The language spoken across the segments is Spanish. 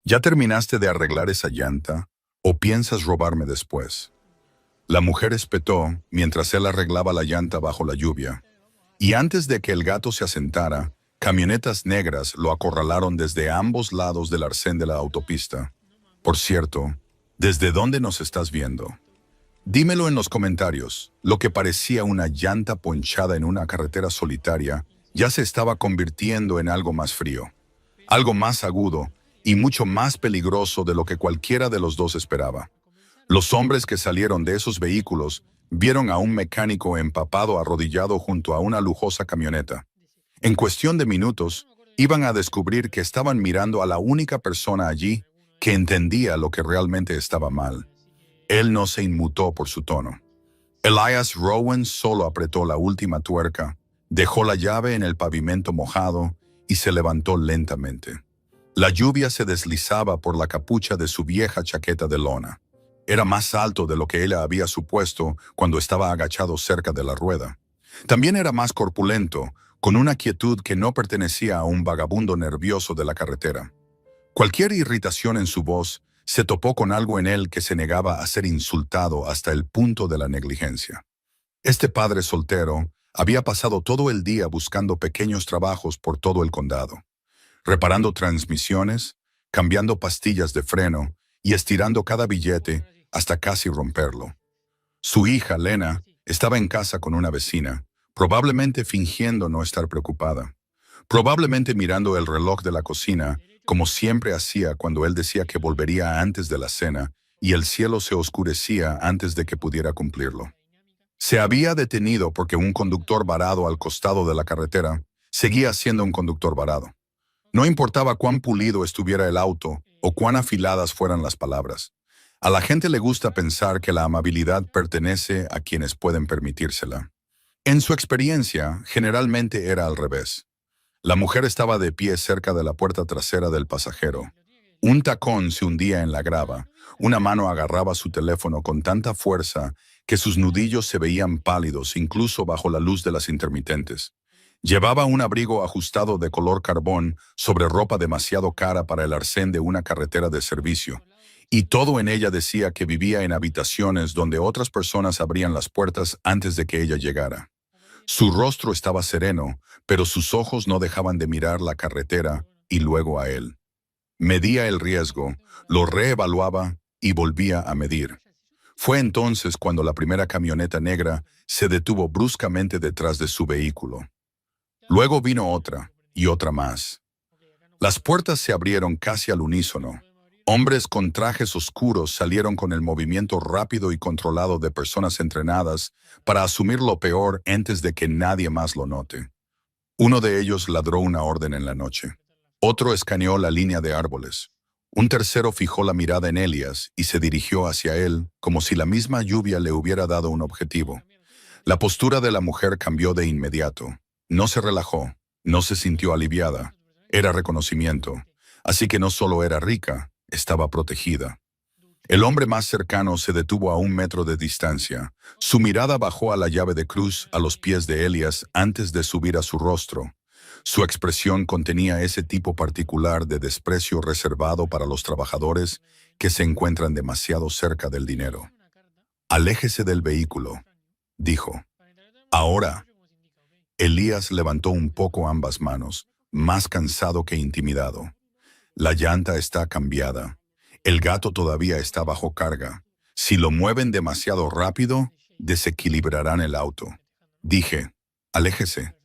¿Ya terminaste de arreglar esa llanta o piensas robarme después? La mujer espetó mientras él arreglaba la llanta bajo la lluvia. Y antes de que el gato se asentara, camionetas negras lo acorralaron desde ambos lados del arcén de la autopista. Por cierto, ¿desde dónde nos estás viendo? Dímelo en los comentarios. Lo que parecía una llanta ponchada en una carretera solitaria ya se estaba convirtiendo en algo más frío, algo más agudo y mucho más peligroso de lo que cualquiera de los dos esperaba. Los hombres que salieron de esos vehículos vieron a un mecánico empapado arrodillado junto a una lujosa camioneta. En cuestión de minutos, iban a descubrir que estaban mirando a la única persona allí que entendía lo que realmente estaba mal. Él no se inmutó por su tono. Elias Rowan solo apretó la última tuerca, dejó la llave en el pavimento mojado y se levantó lentamente. La lluvia se deslizaba por la capucha de su vieja chaqueta de lona. Era más alto de lo que él había supuesto cuando estaba agachado cerca de la rueda. También era más corpulento, con una quietud que no pertenecía a un vagabundo nervioso de la carretera. Cualquier irritación en su voz se topó con algo en él que se negaba a ser insultado hasta el punto de la negligencia. Este padre soltero había pasado todo el día buscando pequeños trabajos por todo el condado, reparando transmisiones, cambiando pastillas de freno y estirando cada billete hasta casi romperlo. Su hija, Lena, estaba en casa con una vecina, probablemente fingiendo no estar preocupada, probablemente mirando el reloj de la cocina, como siempre hacía cuando él decía que volvería antes de la cena y el cielo se oscurecía antes de que pudiera cumplirlo. Se había detenido porque un conductor varado al costado de la carretera seguía siendo un conductor varado. No importaba cuán pulido estuviera el auto o cuán afiladas fueran las palabras. A la gente le gusta pensar que la amabilidad pertenece a quienes pueden permitírsela. En su experiencia, generalmente era al revés. La mujer estaba de pie cerca de la puerta trasera del pasajero. Un tacón se hundía en la grava, una mano agarraba su teléfono con tanta fuerza que sus nudillos se veían pálidos incluso bajo la luz de las intermitentes. Llevaba un abrigo ajustado de color carbón sobre ropa demasiado cara para el arcén de una carretera de servicio, y todo en ella decía que vivía en habitaciones donde otras personas abrían las puertas antes de que ella llegara. Su rostro estaba sereno, pero sus ojos no dejaban de mirar la carretera y luego a él. Medía el riesgo, lo reevaluaba y volvía a medir. Fue entonces cuando la primera camioneta negra se detuvo bruscamente detrás de su vehículo. Luego vino otra y otra más. Las puertas se abrieron casi al unísono. Hombres con trajes oscuros salieron con el movimiento rápido y controlado de personas entrenadas para asumir lo peor antes de que nadie más lo note. Uno de ellos ladró una orden en la noche. Otro escaneó la línea de árboles. Un tercero fijó la mirada en Elias y se dirigió hacia él como si la misma lluvia le hubiera dado un objetivo. La postura de la mujer cambió de inmediato. No se relajó, no se sintió aliviada. Era reconocimiento. Así que no solo era rica, estaba protegida. El hombre más cercano se detuvo a 1 metro de distancia. Su mirada bajó a la llave de cruz a los pies de Elias antes de subir a su rostro. Su expresión contenía ese tipo particular de desprecio reservado para los trabajadores que se encuentran demasiado cerca del dinero. «Aléjese del vehículo», dijo. «Ahora». Elías levantó un poco ambas manos, más cansado que intimidado. «La llanta está cambiada. El gato todavía está bajo carga. Si lo mueven demasiado rápido, desequilibrarán el auto». Dije, «Aléjese».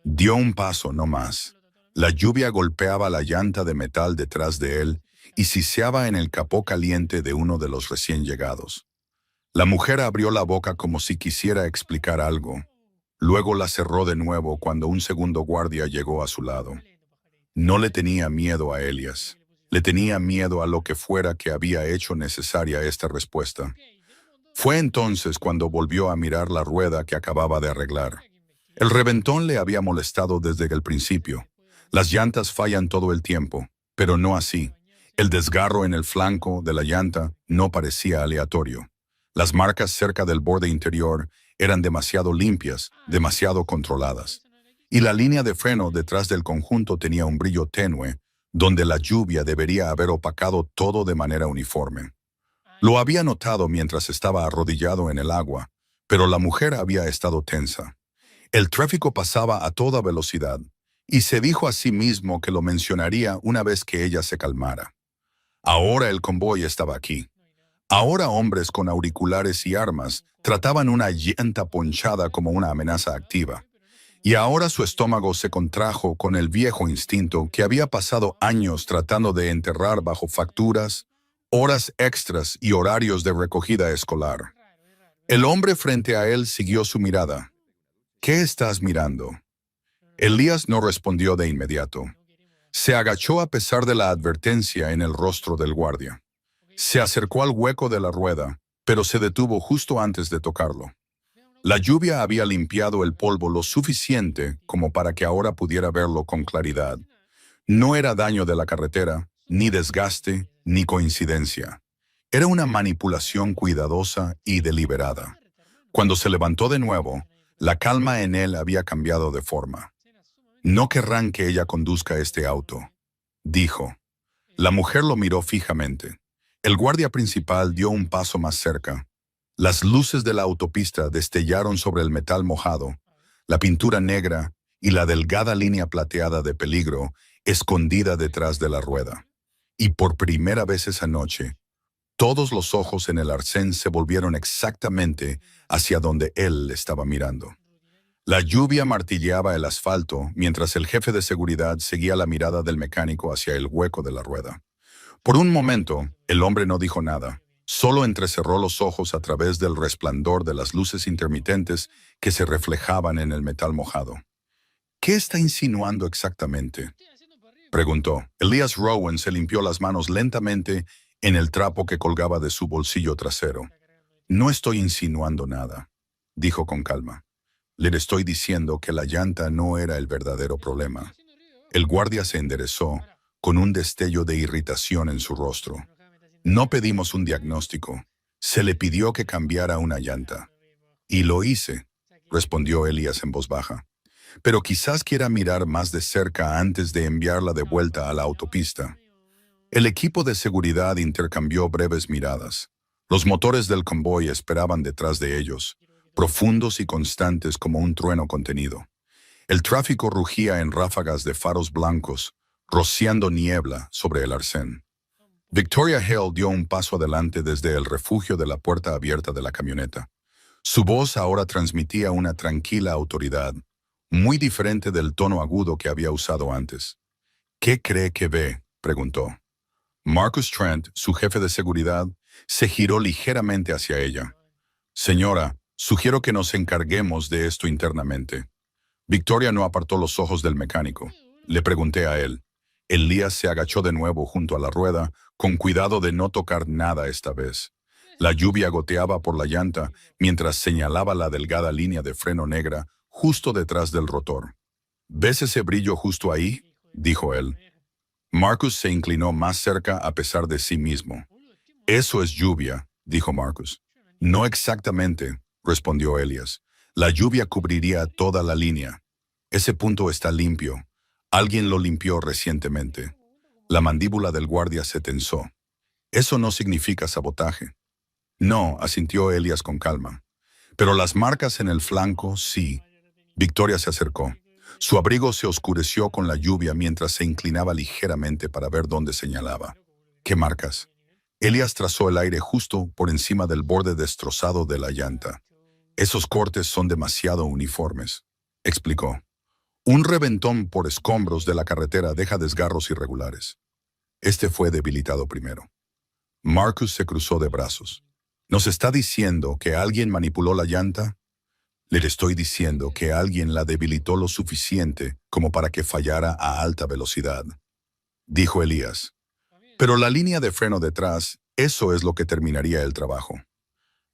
Dio un paso, no más. La lluvia golpeaba la llanta de metal detrás de él y siseaba en el capó caliente de uno de los recién llegados. La mujer abrió la boca como si quisiera explicar algo. Luego la cerró de nuevo cuando un segundo guardia llegó a su lado. No le tenía miedo a Elias. Le tenía miedo a lo que fuera que había hecho necesaria esta respuesta. Fue entonces cuando volvió a mirar la rueda que acababa de arreglar. El reventón le había molestado desde el principio. Las llantas fallan todo el tiempo, pero no así. El desgarro en el flanco de la llanta no parecía aleatorio. Las marcas cerca del borde interior eran demasiado limpias, demasiado controladas. Y la línea de freno detrás del conjunto tenía un brillo tenue, donde la lluvia debería haber opacado todo de manera uniforme. Lo había notado mientras estaba arrodillado en el agua, pero la mujer había estado tensa. El tráfico pasaba a toda velocidad, y se dijo a sí mismo que lo mencionaría una vez que ella se calmara. Ahora el convoy estaba aquí. Ahora hombres con auriculares y armas trataban una llanta ponchada como una amenaza activa. Y ahora su estómago se contrajo con el viejo instinto que había pasado años tratando de enterrar bajo facturas, horas extras y horarios de recogida escolar. El hombre frente a él siguió su mirada. ¿Qué estás mirando? Elías no respondió de inmediato. Se agachó a pesar de la advertencia en el rostro del guardia. Se acercó al hueco de la rueda, pero se detuvo justo antes de tocarlo. La lluvia había limpiado el polvo lo suficiente como para que ahora pudiera verlo con claridad. No era daño de la carretera, ni desgaste, ni coincidencia. Era una manipulación cuidadosa y deliberada. Cuando se levantó de nuevo, la calma en él había cambiado de forma. No querrán que ella conduzca este auto, dijo. La mujer lo miró fijamente. El guardia principal dio un paso más cerca. Las luces de la autopista destellaron sobre el metal mojado, la pintura negra y la delgada línea plateada de peligro escondida detrás de la rueda. Y por primera vez esa noche, todos los ojos en el arcén se volvieron exactamente hacia donde él estaba mirando. La lluvia martilleaba el asfalto mientras el jefe de seguridad seguía la mirada del mecánico hacia el hueco de la rueda. Por un momento, el hombre no dijo nada, solo entrecerró los ojos a través del resplandor de las luces intermitentes que se reflejaban en el metal mojado. ¿Qué está insinuando exactamente?, preguntó. Elías Rowan se limpió las manos lentamente en el trapo que colgaba de su bolsillo trasero. No estoy insinuando nada, dijo con calma. Le estoy diciendo que la llanta no era el verdadero problema. El guardia se enderezó, con un destello de irritación en su rostro. No pedimos un diagnóstico. Se le pidió que cambiara una llanta. Y lo hice, respondió Elías en voz baja. Pero quizás quiera mirar más de cerca antes de enviarla de vuelta a la autopista. El equipo de seguridad intercambió breves miradas. Los motores del convoy esperaban detrás de ellos, profundos y constantes como un trueno contenido. El tráfico rugía en ráfagas de faros blancos, rociando niebla sobre el arcén. Victoria Hale dio un paso adelante desde el refugio de la puerta abierta de la camioneta. Su voz ahora transmitía una tranquila autoridad, muy diferente del tono agudo que había usado antes. ¿Qué cree que ve?, preguntó. Marcus Trent, su jefe de seguridad, se giró ligeramente hacia ella. Señora, sugiero que nos encarguemos de esto internamente. Victoria no apartó los ojos del mecánico. Le pregunté a él. Elías se agachó de nuevo junto a la rueda, con cuidado de no tocar nada esta vez. La lluvia goteaba por la llanta mientras señalaba la delgada línea de freno negra justo detrás del rotor. ¿Ves ese brillo justo ahí?, dijo él. Marcus se inclinó más cerca a pesar de sí mismo. Eso es lluvia, dijo Marcus. No exactamente, respondió Elías. La lluvia cubriría toda la línea. Ese punto está limpio. Alguien lo limpió recientemente. La mandíbula del guardia se tensó. Eso no significa sabotaje. No, asintió Elías con calma. Pero las marcas en el flanco, sí. Victoria se acercó. Su abrigo se oscureció con la lluvia mientras se inclinaba ligeramente para ver dónde señalaba. ¿Qué marcas? Elías trazó el aire justo por encima del borde destrozado de la llanta. Esos cortes son demasiado uniformes, explicó. Un reventón por escombros de la carretera deja desgarros irregulares. Este fue debilitado primero. Marcus se cruzó de brazos. ¿Nos está diciendo que alguien manipuló la llanta? Le estoy diciendo que alguien la debilitó lo suficiente como para que fallara a alta velocidad, dijo Elías. Pero la línea de freno detrás, eso es lo que terminaría el trabajo.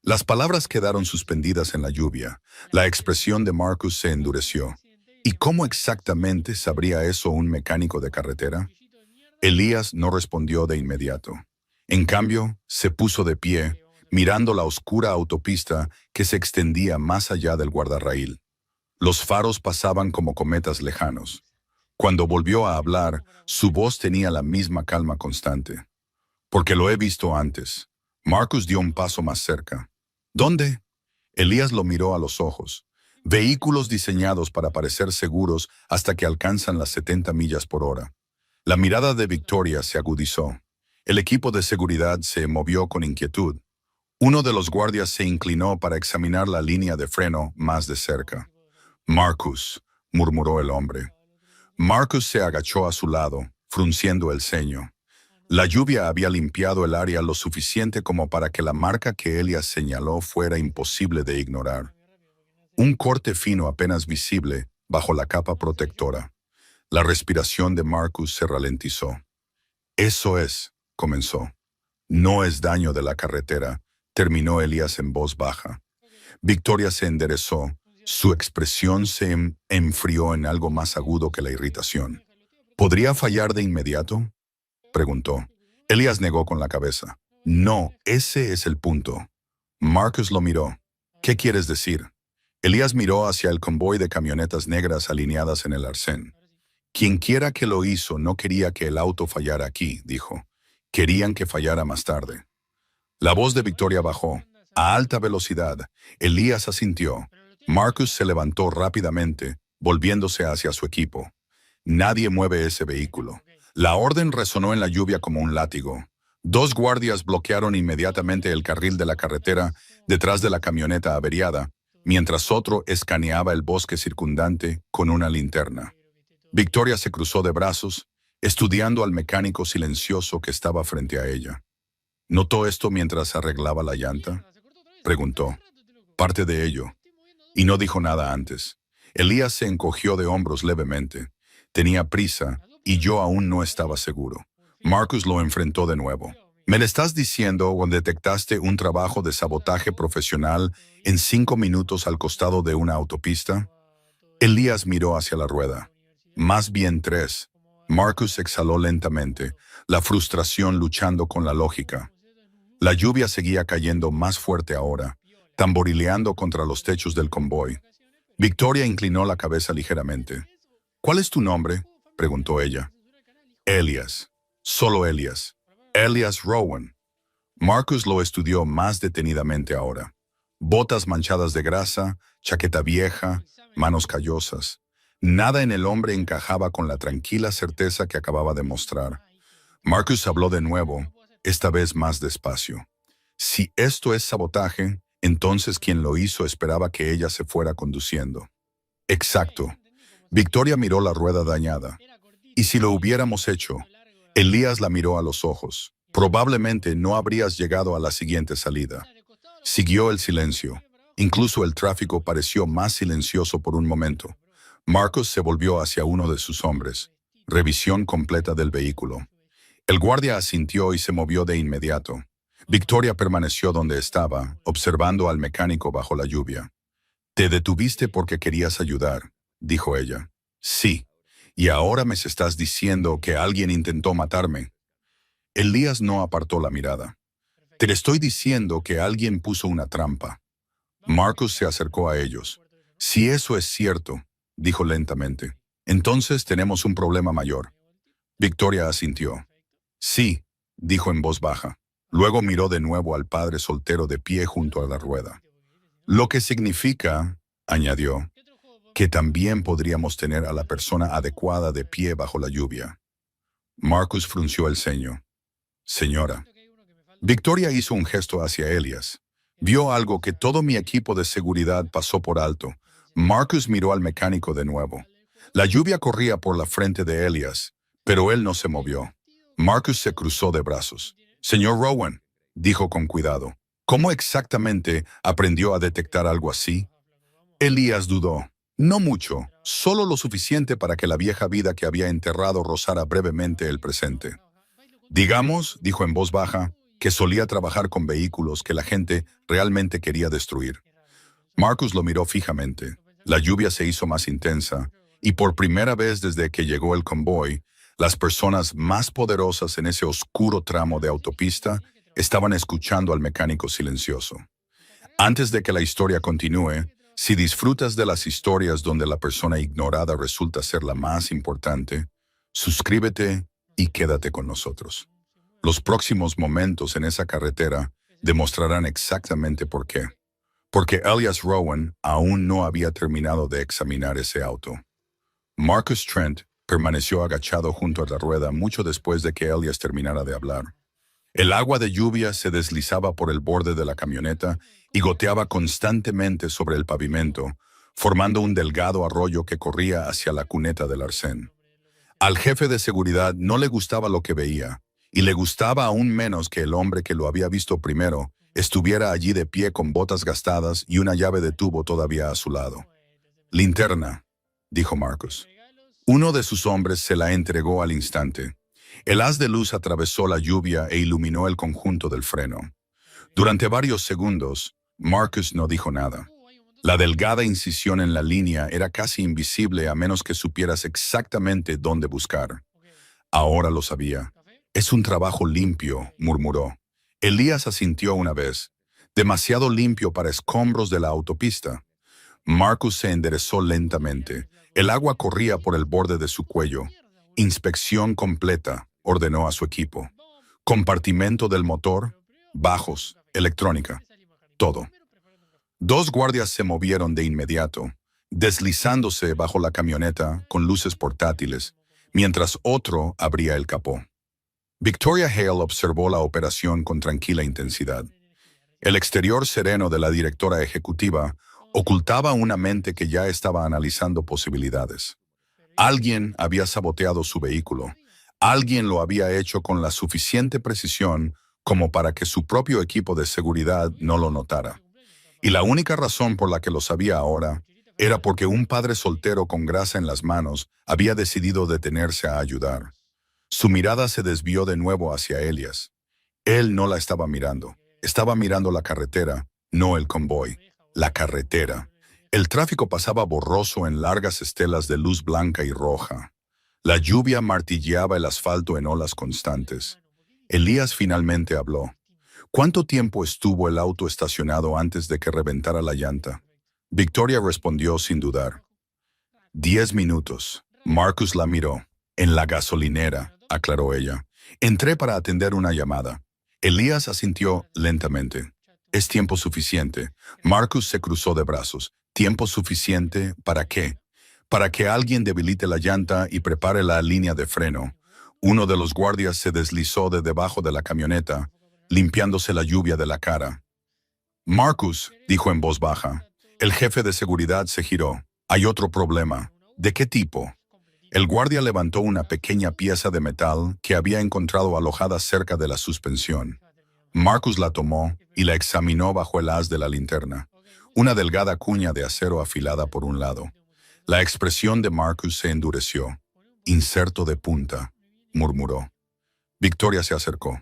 Las palabras quedaron suspendidas en la lluvia. La expresión de Marcus se endureció. ¿Y cómo exactamente sabría eso un mecánico de carretera? Elías no respondió de inmediato. En cambio, se puso de pie, mirando la oscura autopista que se extendía más allá del guardarraíl. Los faros pasaban como cometas lejanos. Cuando volvió a hablar, su voz tenía la misma calma constante. Porque lo he visto antes. Marcus dio un paso más cerca. ¿Dónde? Elías lo miró a los ojos. Vehículos diseñados para parecer seguros hasta que alcanzan las 70 millas por hora. La mirada de Victoria se agudizó. El equipo de seguridad se movió con inquietud. Uno de los guardias se inclinó para examinar la línea de freno más de cerca. Marcus, murmuró el hombre. Marcus se agachó a su lado, frunciendo el ceño. La lluvia había limpiado el área lo suficiente como para que la marca que Elias señaló fuera imposible de ignorar. Un corte fino apenas visible bajo la capa protectora. La respiración de Marcus se ralentizó. Eso es, comenzó. No es daño de la carretera, terminó Elias en voz baja. Victoria se enderezó. Su expresión se enfrió en algo más agudo que la irritación. ¿Podría fallar de inmediato?, preguntó. Elias negó con la cabeza. No, ese es el punto. Marcus lo miró. ¿Qué quieres decir? Elías miró hacia el convoy de camionetas negras alineadas en el arcén. Quienquiera que lo hizo no quería que el auto fallara aquí, dijo. Querían que fallara más tarde. La voz de Victoria bajó. A alta velocidad, Elías asintió. Marcus se levantó rápidamente, volviéndose hacia su equipo. Nadie mueve ese vehículo. La orden resonó en la lluvia como un látigo. 2 guardias bloquearon inmediatamente el carril de la carretera detrás de la camioneta averiada, mientras otro escaneaba el bosque circundante con una linterna. Victoria se cruzó de brazos, estudiando al mecánico silencioso que estaba frente a ella. ¿Notó esto mientras arreglaba la llanta?, preguntó. Parte de ello. Y no dijo nada antes. Elías se encogió de hombros levemente. Tenía prisa y yo aún no estaba seguro. Marcus lo enfrentó de nuevo. ¿Me le estás diciendo o detectaste un trabajo de sabotaje profesional en 5 minutos al costado de una autopista? Elías miró hacia la rueda. Más bien 3. Marcus exhaló lentamente, la frustración luchando con la lógica. La lluvia seguía cayendo más fuerte ahora, tamborileando contra los techos del convoy. Victoria inclinó la cabeza ligeramente. ¿Cuál es tu nombre?, preguntó ella. Elias. Solo Elias. Elias Rowan. Marcus lo estudió más detenidamente ahora. Botas manchadas de grasa, chaqueta vieja, manos callosas. Nada en el hombre encajaba con la tranquila certeza que acababa de mostrar. Marcus habló de nuevo, esta vez más despacio. Si esto es sabotaje, entonces quien lo hizo esperaba que ella se fuera conduciendo. Exacto. Victoria miró la rueda dañada. ¿Y si lo hubiéramos hecho? Elías la miró a los ojos. Probablemente no habrías llegado a la siguiente salida. Siguió el silencio. Incluso el tráfico pareció más silencioso por un momento. Marcus se volvió hacia uno de sus hombres. Revisión completa del vehículo. El guardia asintió y se movió de inmediato. Victoria permaneció donde estaba, observando al mecánico bajo la lluvia. «Te detuviste porque querías ayudar», dijo ella. «Sí. Y ahora me estás diciendo que alguien intentó matarme». Elías no apartó la mirada. «Te estoy diciendo que alguien puso una trampa». Marcus se acercó a ellos. «Si eso es cierto», dijo lentamente, «entonces tenemos un problema mayor». Victoria asintió. «Sí», dijo en voz baja. Luego miró de nuevo al padre soltero de pie junto a la rueda. «Lo que significa», añadió, «que también podríamos tener a la persona adecuada de pie bajo la lluvia». Marcus frunció el ceño. «Señora». Victoria hizo un gesto hacia Elias. Vio algo que todo mi equipo de seguridad pasó por alto. Marcus miró al mecánico de nuevo. La lluvia corría por la frente de Elias, pero él no se movió. Marcus se cruzó de brazos. «Señor Rowan», dijo con cuidado, «¿cómo exactamente aprendió a detectar algo así?» Elías dudó. No mucho, solo lo suficiente para que la vieja vida que había enterrado rozara brevemente el presente. «Digamos», dijo en voz baja, «que solía trabajar con vehículos que la gente realmente quería destruir». Marcus lo miró fijamente. La lluvia se hizo más intensa, y por primera vez desde que llegó el convoy, las personas más poderosas en ese oscuro tramo de autopista estaban escuchando al mecánico silencioso. Antes de que la historia continúe, Si disfrutas de las historias donde la persona ignorada resulta ser la más importante, suscríbete y quédate con nosotros. Los próximos momentos en esa carretera demostrarán exactamente por qué. Porque Elias Rowan aún no había terminado de examinar ese auto. Marcus Trent permaneció agachado junto a la rueda mucho después de que Elias terminara de hablar. El agua de lluvia se deslizaba por el borde de la camioneta y goteaba constantemente sobre el pavimento, formando un delgado arroyo que corría hacia la cuneta del arcén. Al jefe de seguridad no le gustaba lo que veía, y le gustaba aún menos que el hombre que lo había visto primero estuviera allí de pie con botas gastadas y una llave de tubo todavía a su lado. «Linterna», dijo Marcus. Uno de sus hombres se la entregó al instante. El haz de luz atravesó la lluvia e iluminó el conjunto del freno. Durante varios segundos, Marcus no dijo nada. La delgada incisión en la línea era casi invisible a menos que supieras exactamente dónde buscar. Ahora lo sabía. «Es un trabajo limpio», murmuró. Elías asintió una vez. «Demasiado limpio para escombros de la autopista». Marcus se enderezó lentamente. El agua corría por el borde de su cuello. «Inspección completa», ordenó a su equipo. «Compartimento del motor, bajos, electrónica, todo». Dos guardias se movieron de inmediato, deslizándose bajo la camioneta con luces portátiles, mientras otro abría el capó. Victoria Hale observó la operación con tranquila intensidad. El exterior sereno de la directora ejecutiva ocultaba una mente que ya estaba analizando posibilidades. Alguien había saboteado su vehículo. Alguien lo había hecho con la suficiente precisión como para que su propio equipo de seguridad no lo notara. Y la única razón por la que lo sabía ahora era porque un padre soltero con grasa en las manos había decidido detenerse a ayudar. Su mirada se desvió de nuevo hacia Elias. Él no la estaba mirando la carretera, no el convoy, la carretera. El tráfico pasaba borroso en largas estelas de luz blanca y roja. La lluvia martilleaba el asfalto en olas constantes. Elías finalmente habló. «¿Cuánto tiempo estuvo el auto estacionado antes de que reventara la llanta?» Victoria respondió sin dudar. 10 minutos. Marcus la miró. «En la gasolinera», aclaró ella. «Entré para atender una llamada». Elías asintió lentamente. «Es tiempo suficiente». Marcus se cruzó de brazos. «¿Tiempo suficiente para qué?» «Para que alguien debilite la llanta y prepare la línea de freno». Uno de los guardias se deslizó de debajo de la camioneta, limpiándose la lluvia de la cara. «Marcus», dijo en voz baja. El jefe de seguridad se giró. «Hay otro problema». «¿De qué tipo?» El guardia levantó una pequeña pieza de metal que había encontrado alojada cerca de la suspensión. Marcus la tomó y la examinó bajo el haz de la linterna. Una delgada cuña de acero afilada por un lado. La expresión de Marcus se endureció. «Inserto de punta», murmuró. Victoria se acercó.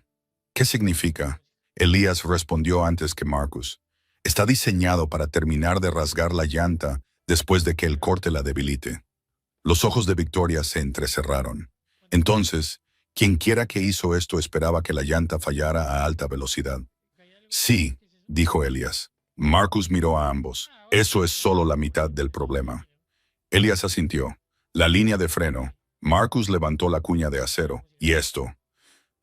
«¿Qué significa?» Elías respondió antes que Marcus. «Está diseñado para terminar de rasgar la llanta después de que el corte la debilite». Los ojos de Victoria se entrecerraron. Entonces, quienquiera que hizo esto esperaba que la llanta fallara a alta velocidad. «Sí», dijo Elías. Marcus miró a ambos. «Eso es solo la mitad del problema». Elías asintió. La línea de freno. Marcus levantó la cuña de acero. «¿Y esto?»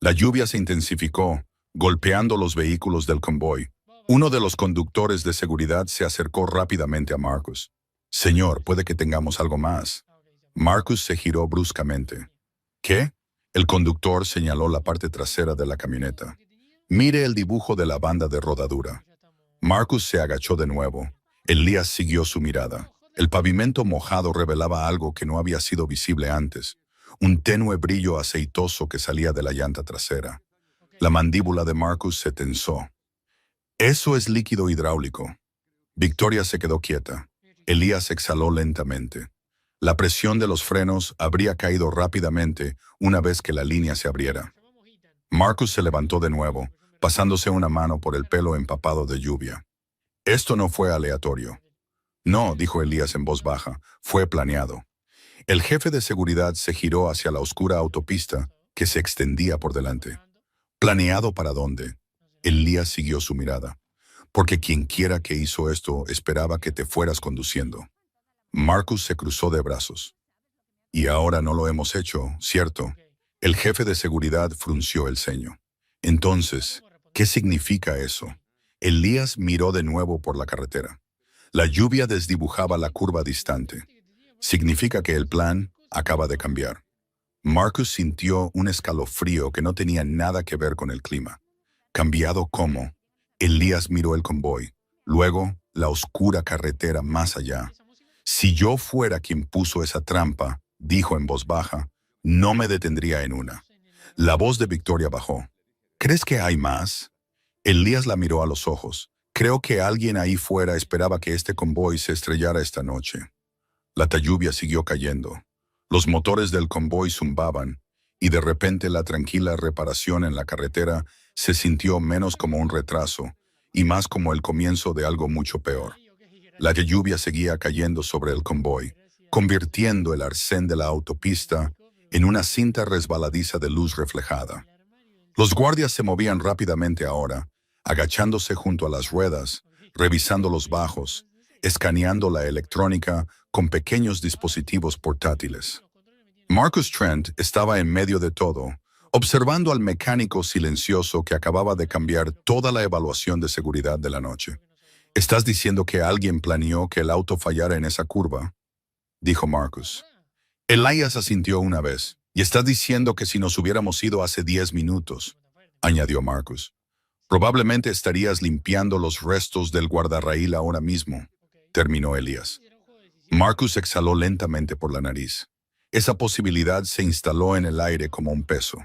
La lluvia se intensificó, golpeando los vehículos del convoy. Uno de los conductores de seguridad se acercó rápidamente a Marcus. «Señor, puede que tengamos algo más». Marcus se giró bruscamente. «¿Qué?» El conductor señaló la parte trasera de la camioneta. «Mire el dibujo de la banda de rodadura». Marcus se agachó de nuevo. Elías siguió su mirada. El pavimento mojado revelaba algo que no había sido visible antes. Un tenue brillo aceitoso que salía de la llanta trasera. La mandíbula de Marcus se tensó. «Eso es líquido hidráulico». Victoria se quedó quieta. Elías exhaló lentamente. La presión de los frenos habría caído rápidamente una vez que la línea se abriera. Marcus se levantó de nuevo, pasándose una mano por el pelo empapado de lluvia. «Esto no fue aleatorio». «No», dijo Elías en voz baja, «fue planeado». El jefe de seguridad se giró hacia la oscura autopista que se extendía por delante. «¿Planeado para dónde?» Elías siguió su mirada. porque quien quiera que hizo esto esperaba que te fueras conduciendo. Marcus se cruzó de brazos. Y ahora no lo hemos hecho, ¿cierto? El jefe de seguridad frunció el ceño. Entonces, ¿qué significa eso? Elías miró de nuevo por la carretera. La lluvia desdibujaba la curva distante. Significa que el plan acaba de cambiar. Marcus sintió un escalofrío que no tenía nada que ver con el clima. ¿Cambiado cómo? Elías miró el convoy, luego la oscura carretera más allá. Si yo fuera quien puso esa trampa, dijo en voz baja, no me detendría en una. La voz de Victoria bajó. ¿Crees que hay más? Elías la miró a los ojos. Creo que alguien ahí fuera esperaba que este convoy se estrellara esta noche. La lluvia siguió cayendo. Los motores del convoy zumbaban, y de repente la tranquila reparación en la carretera se sintió menos como un retraso, y más como el comienzo de algo mucho peor. La lluvia seguía cayendo sobre el convoy, convirtiendo el arcén de la autopista en una cinta resbaladiza de luz reflejada. Los guardias se movían rápidamente ahora, agachándose junto a las ruedas, revisando los bajos, escaneando la electrónica con pequeños dispositivos portátiles. Marcus Trent estaba en medio de todo, observando al mecánico silencioso que acababa de cambiar toda la evaluación de seguridad de la noche. ¿Estás diciendo que alguien planeó que el auto fallara en esa curva?, dijo Marcus. Elías asintió una vez. Y estás diciendo que si nos hubiéramos ido hace 10 minutos, añadió Marcus. Probablemente estarías limpiando los restos del guardarraíl ahora mismo, terminó Elías. Marcus exhaló lentamente por la nariz. Esa posibilidad se instaló en el aire como un peso.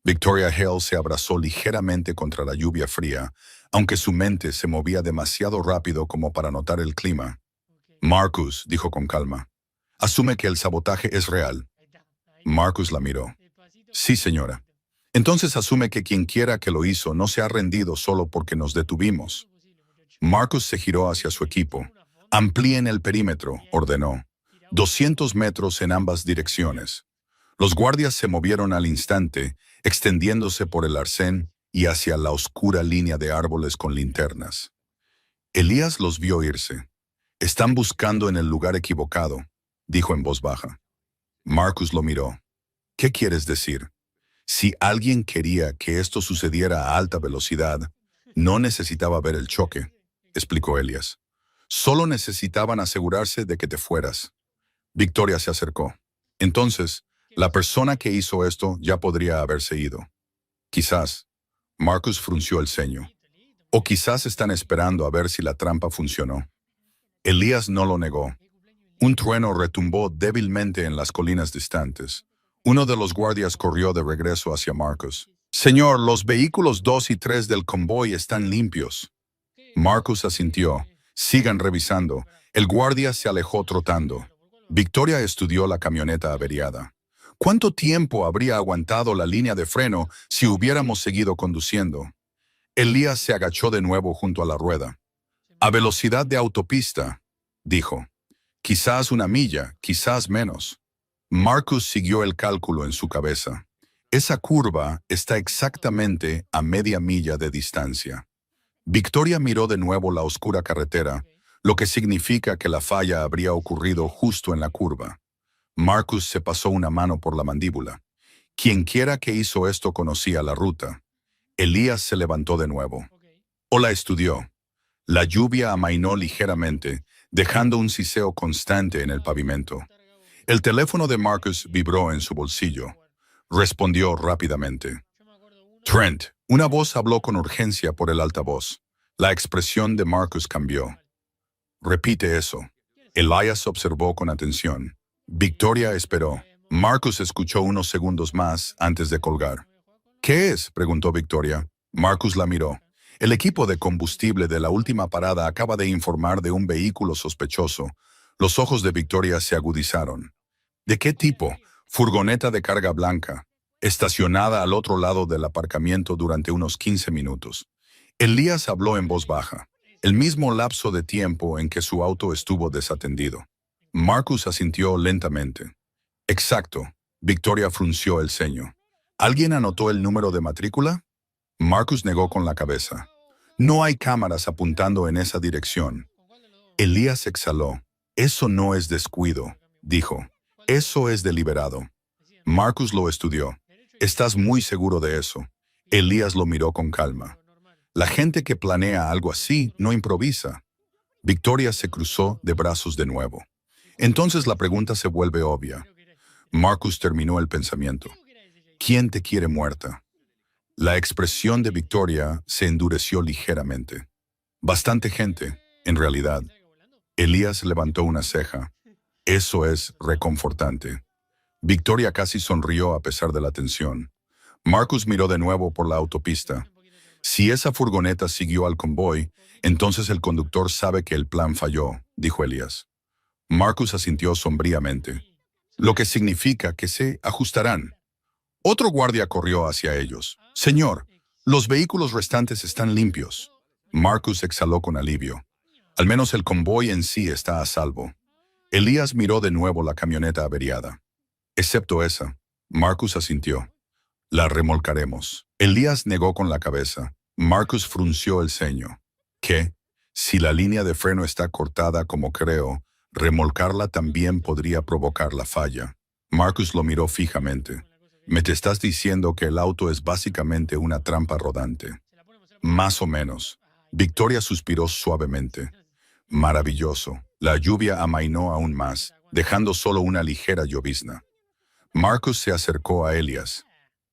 Victoria Hale se abrazó ligeramente contra la lluvia fría, aunque su mente se movía demasiado rápido como para notar el clima. Marcus, dijo con calma, asume que el sabotaje es real. Marcus la miró. Sí, señora. Entonces asume que quien quiera que lo hizo no se ha rendido solo porque nos detuvimos. Marcus se giró hacia su equipo. Amplíen el perímetro, ordenó. 200 metros en ambas direcciones. Los guardias se movieron al instante, extendiéndose por el arcén y hacia la oscura línea de árboles con linternas. Elías los vio irse. Están buscando en el lugar equivocado, dijo en voz baja. Marcus lo miró. ¿Qué quieres decir? Si alguien quería que esto sucediera a alta velocidad, no necesitaba ver el choque, explicó Elías. Solo necesitaban asegurarse de que te fueras. Victoria se acercó. Entonces, la persona que hizo esto ya podría haberse ido. Quizás. Marcus frunció el ceño. O quizás están esperando a ver si la trampa funcionó. Elías no lo negó. Un trueno retumbó débilmente en las colinas distantes. Uno de los guardias corrió de regreso hacia Marcus. Señor, los vehículos 2 y 3 del convoy están limpios. Marcus asintió. Sigan revisando. El guardia se alejó trotando. Victoria estudió la camioneta averiada. ¿Cuánto tiempo habría aguantado la línea de freno si hubiéramos seguido conduciendo? Elías se agachó de nuevo junto a la rueda. A velocidad de autopista, dijo. Quizás 1 milla, quizás menos. Marcus siguió el cálculo en su cabeza. Esa curva está exactamente a media milla de distancia. Victoria miró de nuevo la oscura carretera, lo que significa que la falla habría ocurrido justo en la curva. Marcus se pasó una mano por la mandíbula. Quienquiera que hizo esto conocía la ruta. Elías se levantó de nuevo. O la estudió. La lluvia amainó ligeramente, dejando un siseo constante en el pavimento. El teléfono de Marcus vibró en su bolsillo. Respondió rápidamente. Trent, una voz habló con urgencia por el altavoz. La expresión de Marcus cambió. Repite eso. Elías observó con atención. Victoria esperó. Marcus escuchó unos segundos más antes de colgar. ¿Qué es?, preguntó Victoria. Marcus la miró. El equipo de combustible de la última parada acaba de informar de un vehículo sospechoso. Los ojos de Victoria se agudizaron. ¿De qué tipo? Furgoneta de carga blanca, estacionada al otro lado del aparcamiento durante unos 15 minutos. Elías habló en voz baja, el mismo lapso de tiempo en que su auto estuvo desatendido. Marcus asintió lentamente. Exacto. Victoria frunció el ceño. ¿Alguien anotó el número de matrícula? Marcus negó con la cabeza. No hay cámaras apuntando en esa dirección. Elías exhaló. Eso no es descuido, dijo. Eso es deliberado. Marcus lo estudió. ¿Estás muy seguro de eso? Elías lo miró con calma. La gente que planea algo así no improvisa. Victoria se cruzó de brazos de nuevo. Entonces la pregunta se vuelve obvia. Marcus terminó el pensamiento. ¿Quién te quiere muerta? La expresión de Victoria se endureció ligeramente. Bastante gente, en realidad. Elías levantó una ceja. Eso es reconfortante. Victoria casi sonrió a pesar de la tensión. Marcus miró de nuevo por la autopista. Si esa furgoneta siguió al convoy, entonces el conductor sabe que el plan falló, dijo Elías. Marcus asintió sombríamente, lo que significa que se ajustarán. Otro guardia corrió hacia ellos. Señor, los vehículos restantes están limpios. Marcus exhaló con alivio. Al menos el convoy en sí está a salvo. Elías miró de nuevo la camioneta averiada. Excepto esa. Marcus asintió. La remolcaremos. Elías negó con la cabeza. Marcus frunció el ceño. ¿Qué? Si la línea de freno está cortada como creo, remolcarla también podría provocar la falla. Marcus lo miró fijamente. ¿Me te estás diciendo que el auto es básicamente una trampa rodante? Más o menos. Victoria suspiró suavemente. Maravilloso. La lluvia amainó aún más, dejando solo una ligera llovizna. Marcus se acercó a Elías.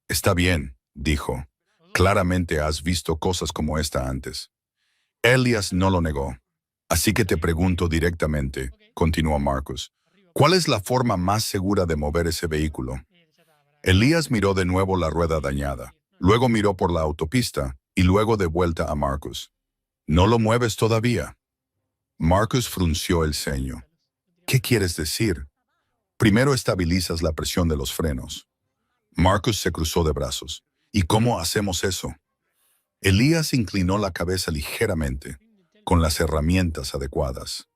Está bien, dijo. Claramente has visto cosas como esta antes. Elías no lo negó. Así que te pregunto directamente, continuó Marcus, ¿cuál es la forma más segura de mover ese vehículo? Elías miró de nuevo la rueda dañada, luego miró por la autopista y luego de vuelta a Marcus. ¿No lo mueves todavía? Marcus frunció el ceño. ¿Qué quieres decir? Primero estabilizas la presión de los frenos. Marcus se cruzó de brazos. ¿Y cómo hacemos eso? Elías inclinó la cabeza ligeramente, con las herramientas adecuadas.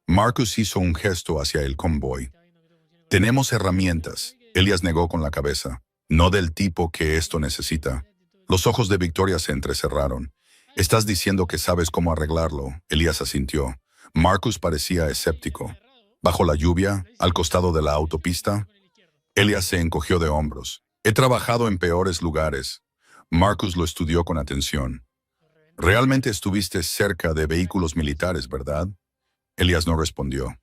Marcus hizo un gesto hacia el convoy. Tenemos herramientas, Elías negó con la cabeza. No del tipo que esto necesita. Los ojos de Victoria se entrecerraron. ¿Estás diciendo que sabes cómo arreglarlo? Elías asintió. Marcus parecía escéptico. Bajo la lluvia, al costado de la autopista, Elías se encogió de hombros. He trabajado en peores lugares. Marcus lo estudió con atención. Realmente estuviste cerca de vehículos militares, ¿verdad? Elías no respondió.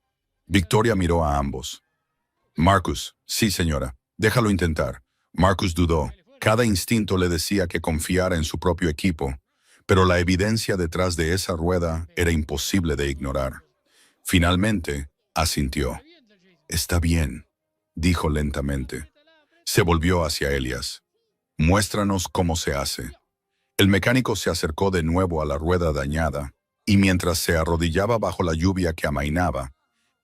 Victoria miró a ambos. Marcus, sí, señora. Déjalo intentar. Marcus dudó. Cada instinto le decía que confiara en su propio equipo, pero la evidencia detrás de esa rueda era imposible de ignorar. Finalmente, asintió. Está bien, dijo lentamente. Se volvió hacia Elías. Muéstranos cómo se hace. El mecánico se acercó de nuevo a la rueda dañada, y mientras se arrodillaba bajo la lluvia que amainaba,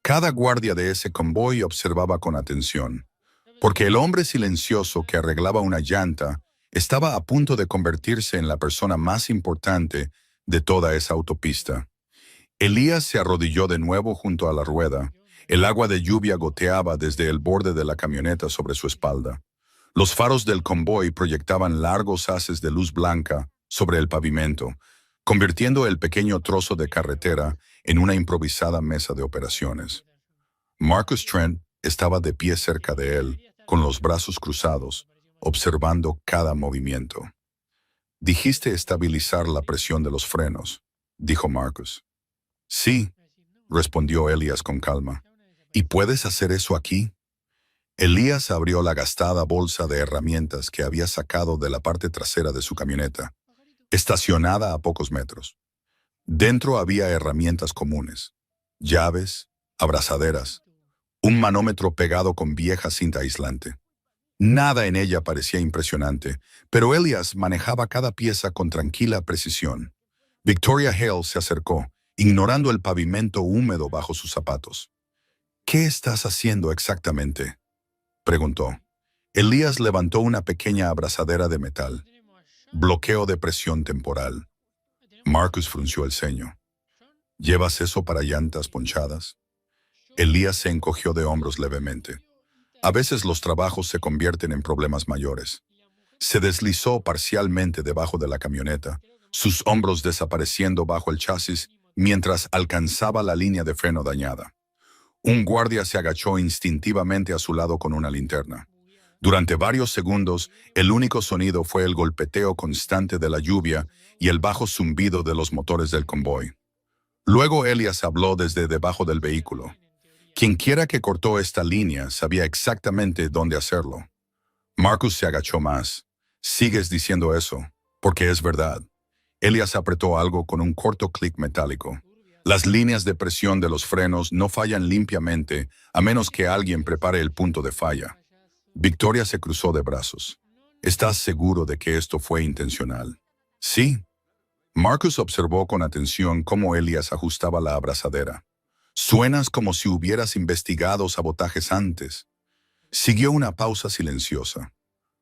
cada guardia de ese convoy observaba con atención, porque el hombre silencioso que arreglaba una llanta estaba a punto de convertirse en la persona más importante de toda esa autopista. Elías se arrodilló de nuevo junto a la rueda. El agua de lluvia goteaba desde el borde de la camioneta sobre su espalda. Los faros del convoy proyectaban largos haces de luz blanca sobre el pavimento, convirtiendo el pequeño trozo de carretera en una improvisada mesa de operaciones. Marcus Trent estaba de pie cerca de él, con los brazos cruzados, observando cada movimiento. Dijiste estabilizar la presión de los frenos, dijo Marcus. Sí, respondió Elías con calma. ¿Y puedes hacer eso aquí? Elías abrió la gastada bolsa de herramientas que había sacado de la parte trasera de su camioneta, estacionada a pocos metros. Dentro había herramientas comunes, llaves, abrazaderas, un manómetro pegado con vieja cinta aislante. Nada en ella parecía impresionante, pero Elías manejaba cada pieza con tranquila precisión. Victoria Hale se acercó, ignorando el pavimento húmedo bajo sus zapatos. ¿Qué estás haciendo exactamente?, preguntó. Elías levantó una pequeña abrazadera de metal. Bloqueo de presión temporal. Marcus frunció el ceño. ¿Llevas eso para llantas ponchadas? Elías se encogió de hombros levemente. A veces los trabajos se convierten en problemas mayores. Se deslizó parcialmente debajo de la camioneta, sus hombros desapareciendo bajo el chasis mientras alcanzaba la línea de freno dañada. Un guardia se agachó instintivamente a su lado con una linterna. Durante varios segundos, el único sonido fue el golpeteo constante de la lluvia y el bajo zumbido de los motores del convoy. Luego Elias habló desde debajo del vehículo. Quienquiera que cortó esta línea sabía exactamente dónde hacerlo. Marcus se agachó más. «Sigues diciendo eso, porque es verdad». Elias apretó algo con un corto clic metálico. Las líneas de presión de los frenos no fallan limpiamente a menos que alguien prepare el punto de falla. Victoria se cruzó de brazos. «¿Estás seguro de que esto fue intencional?» «Sí». Marcus observó con atención cómo Elias ajustaba la abrazadera. «Suenas como si hubieras investigado sabotajes antes». Siguió una pausa silenciosa.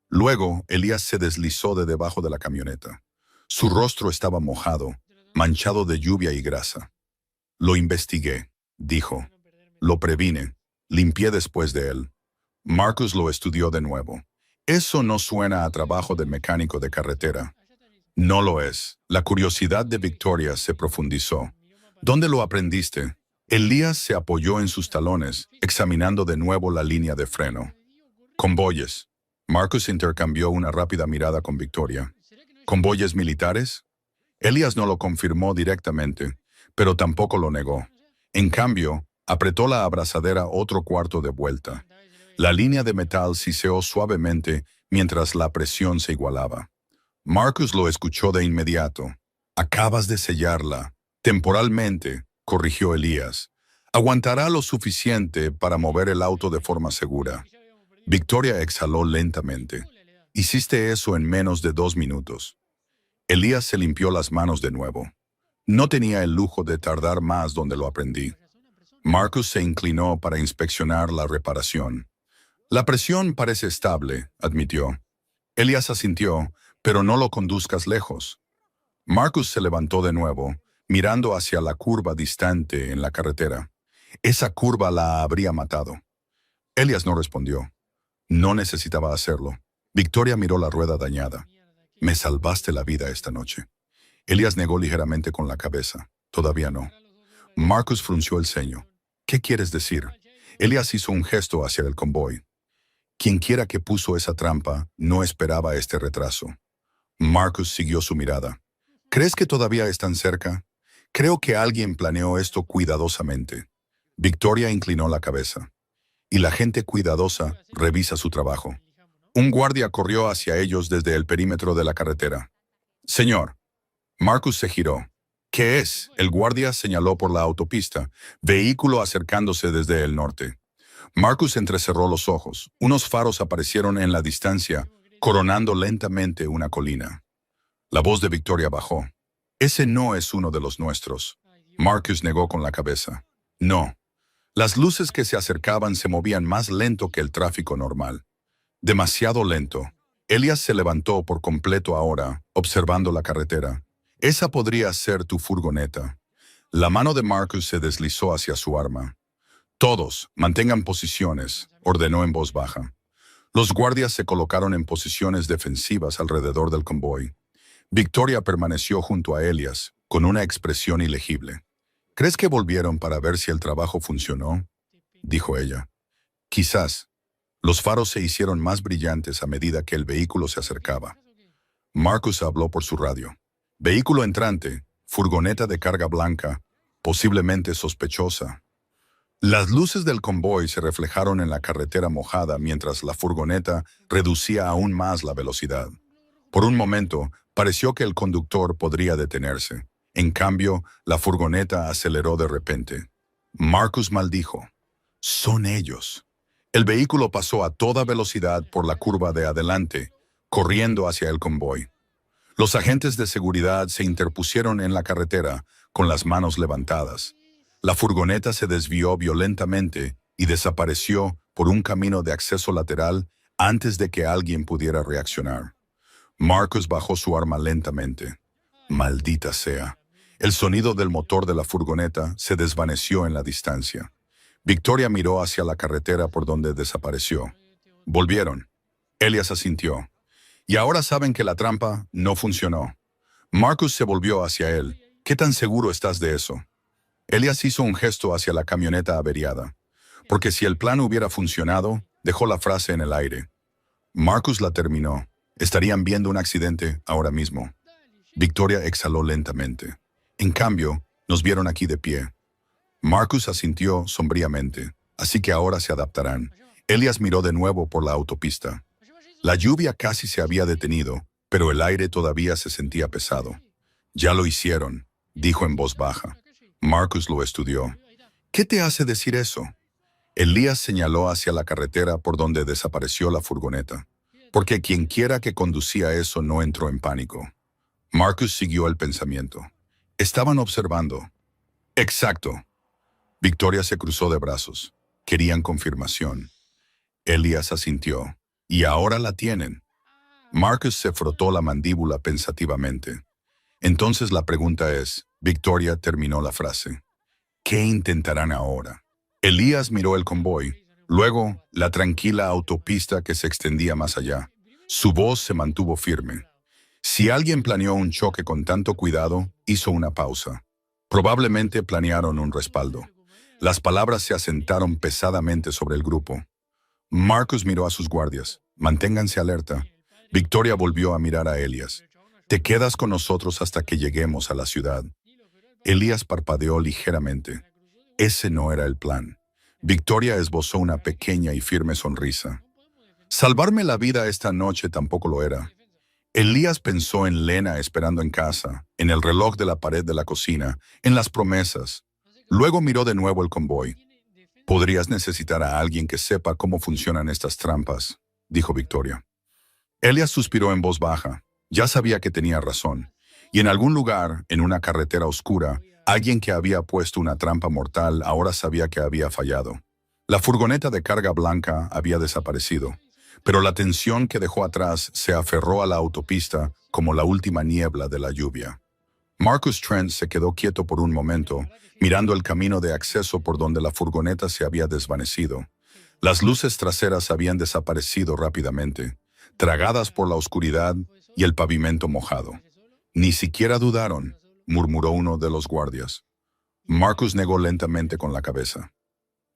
Luego, Elias se deslizó de debajo de la camioneta. Su rostro estaba mojado, manchado de lluvia y grasa. «Lo investigué», dijo. «Lo previne. Limpié después de él». Marcus lo estudió de nuevo. «Eso no suena a trabajo de mecánico de carretera». «No lo es». La curiosidad de Victoria se profundizó. «¿Dónde lo aprendiste?» Elías se apoyó en sus talones, examinando de nuevo la línea de freno. «Convoyes». Marcus intercambió una rápida mirada con Victoria. «¿Convoyes militares?» Elias no lo confirmó directamente, pero tampoco lo negó. En cambio, apretó la abrazadera otro cuarto de vuelta. La línea de metal siseó suavemente mientras la presión se igualaba. Marcus lo escuchó de inmediato. «Acabas de sellarla. Temporalmente», corrigió Elías. «Aguantará lo suficiente para mover el auto de forma segura». Victoria exhaló lentamente. «Hiciste eso en menos de 2 minutos». Elías se limpió las manos de nuevo. «No tenía el lujo de tardar más donde lo aprendí». Marcus se inclinó para inspeccionar la reparación. «La presión parece estable», admitió. Elías asintió, «pero no lo conduzcas lejos». Marcus se levantó de nuevo, mirando hacia la curva distante en la carretera. Esa curva la habría matado. Elías no respondió. No necesitaba hacerlo. Victoria miró la rueda dañada. «Me salvaste la vida esta noche». Elías negó ligeramente con la cabeza. «Todavía no». Marcus frunció el ceño. «¿Qué quieres decir?» Elías hizo un gesto hacia el convoy. «Quienquiera que puso esa trampa no esperaba este retraso». Marcus siguió su mirada. «¿Crees que todavía están cerca?» «Creo que alguien planeó esto cuidadosamente». Victoria inclinó la cabeza. «Y la gente cuidadosa revisa su trabajo». Un guardia corrió hacia ellos desde el perímetro de la carretera. «Señor». Marcus se giró. «¿Qué es?». El guardia señaló por la autopista, vehículo acercándose desde el norte. Marcus entrecerró los ojos. Unos faros aparecieron en la distancia, coronando lentamente una colina. La voz de Victoria bajó. «Ese no es uno de los nuestros». Marcus negó con la cabeza. «No». Las luces que se acercaban se movían más lento que el tráfico normal. Demasiado lento. Elias se levantó por completo ahora, observando la carretera. «Esa podría ser tu furgoneta». La mano de Marcus se deslizó hacia su arma. «Todos, mantengan posiciones», ordenó en voz baja. Los guardias se colocaron en posiciones defensivas alrededor del convoy. Victoria permaneció junto a Elias, con una expresión ilegible. «¿Crees que volvieron para ver si el trabajo funcionó?», dijo ella. «Quizás». Los faros se hicieron más brillantes a medida que el vehículo se acercaba. Marcus habló por su radio. «Vehículo entrante, furgoneta de carga blanca, posiblemente sospechosa». Las luces del convoy se reflejaron en la carretera mojada mientras la furgoneta reducía aún más la velocidad. Por un momento, pareció que el conductor podría detenerse. En cambio, la furgoneta aceleró de repente. Marcus maldijo. «Son ellos». El vehículo pasó a toda velocidad por la curva de adelante, corriendo hacia el convoy. Los agentes de seguridad se interpusieron en la carretera, con las manos levantadas. La furgoneta se desvió violentamente y desapareció por un camino de acceso lateral antes de que alguien pudiera reaccionar. Marcus bajó su arma lentamente. «Maldita sea». El sonido del motor de la furgoneta se desvaneció en la distancia. Victoria miró hacia la carretera por donde desapareció. «Volvieron». Elias asintió. «Y ahora saben que la trampa no funcionó». Marcus se volvió hacia él. ¿Qué tan seguro estás de eso? Elías hizo un gesto hacia la camioneta averiada, porque si el plan hubiera funcionado, dejó la frase en el aire. Marcus la terminó. Estarían viendo un accidente ahora mismo. Victoria exhaló lentamente. En cambio, nos vieron aquí de pie. Marcus asintió sombríamente. Así que ahora se adaptarán. Elías miró de nuevo por la autopista. La lluvia casi se había detenido, pero el aire todavía se sentía pesado. Ya lo hicieron, dijo en voz baja. Marcus lo estudió. ¿Qué te hace decir eso? Elías señaló hacia la carretera por donde desapareció la furgoneta, porque quienquiera que conducía eso no entró en pánico. Marcus siguió el pensamiento. Estaban observando. Exacto. Victoria se cruzó de brazos. Querían confirmación. Elías asintió. Y ahora la tienen. Marcus se frotó la mandíbula pensativamente. Entonces la pregunta es, Victoria terminó la frase. ¿Qué intentarán ahora? Elías miró el convoy, luego la tranquila autopista que se extendía más allá. Su voz se mantuvo firme. Si alguien planeó un choque con tanto cuidado, hizo una pausa. Probablemente planearon un respaldo. Las palabras se asentaron pesadamente sobre el grupo. Marcus miró a sus guardias. Manténganse alerta. Victoria volvió a mirar a Elías. Te quedas con nosotros hasta que lleguemos a la ciudad. Elías parpadeó ligeramente. Ese no era el plan. Victoria esbozó una pequeña y firme sonrisa. Salvarme la vida esta noche tampoco lo era. Elías pensó en Lena esperando en casa, en el reloj de la pared de la cocina, en las promesas. Luego miró de nuevo el convoy. Podrías necesitar a alguien que sepa cómo funcionan estas trampas, dijo Victoria. Elías suspiró en voz baja. Ya sabía que tenía razón. Y en algún lugar, en una carretera oscura, alguien que había puesto una trampa mortal ahora sabía que había fallado. La furgoneta de carga blanca había desaparecido, pero la tensión que dejó atrás se aferró a la autopista como la última niebla de la lluvia. Marcus Trent se quedó quieto por un momento, mirando el camino de acceso por donde la furgoneta se había desvanecido. Las luces traseras habían desaparecido rápidamente, tragadas por la oscuridad y el pavimento mojado. Ni siquiera dudaron, murmuró uno de los guardias. Marcus negó lentamente con la cabeza.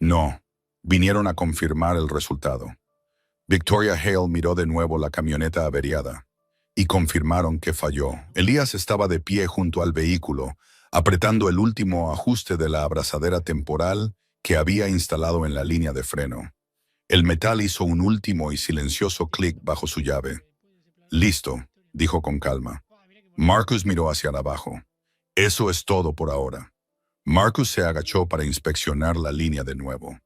No, vinieron a confirmar el resultado. Victoria Hale miró de nuevo la camioneta averiada y confirmaron que falló. Elías estaba de pie junto al vehículo, apretando el último ajuste de la abrazadera temporal que había instalado en la línea de freno. El metal hizo un último y silencioso clic bajo su llave. Listo, dijo con calma. Marcus miró hacia abajo. Eso es todo por ahora. Marcus se agachó para inspeccionar la línea de nuevo.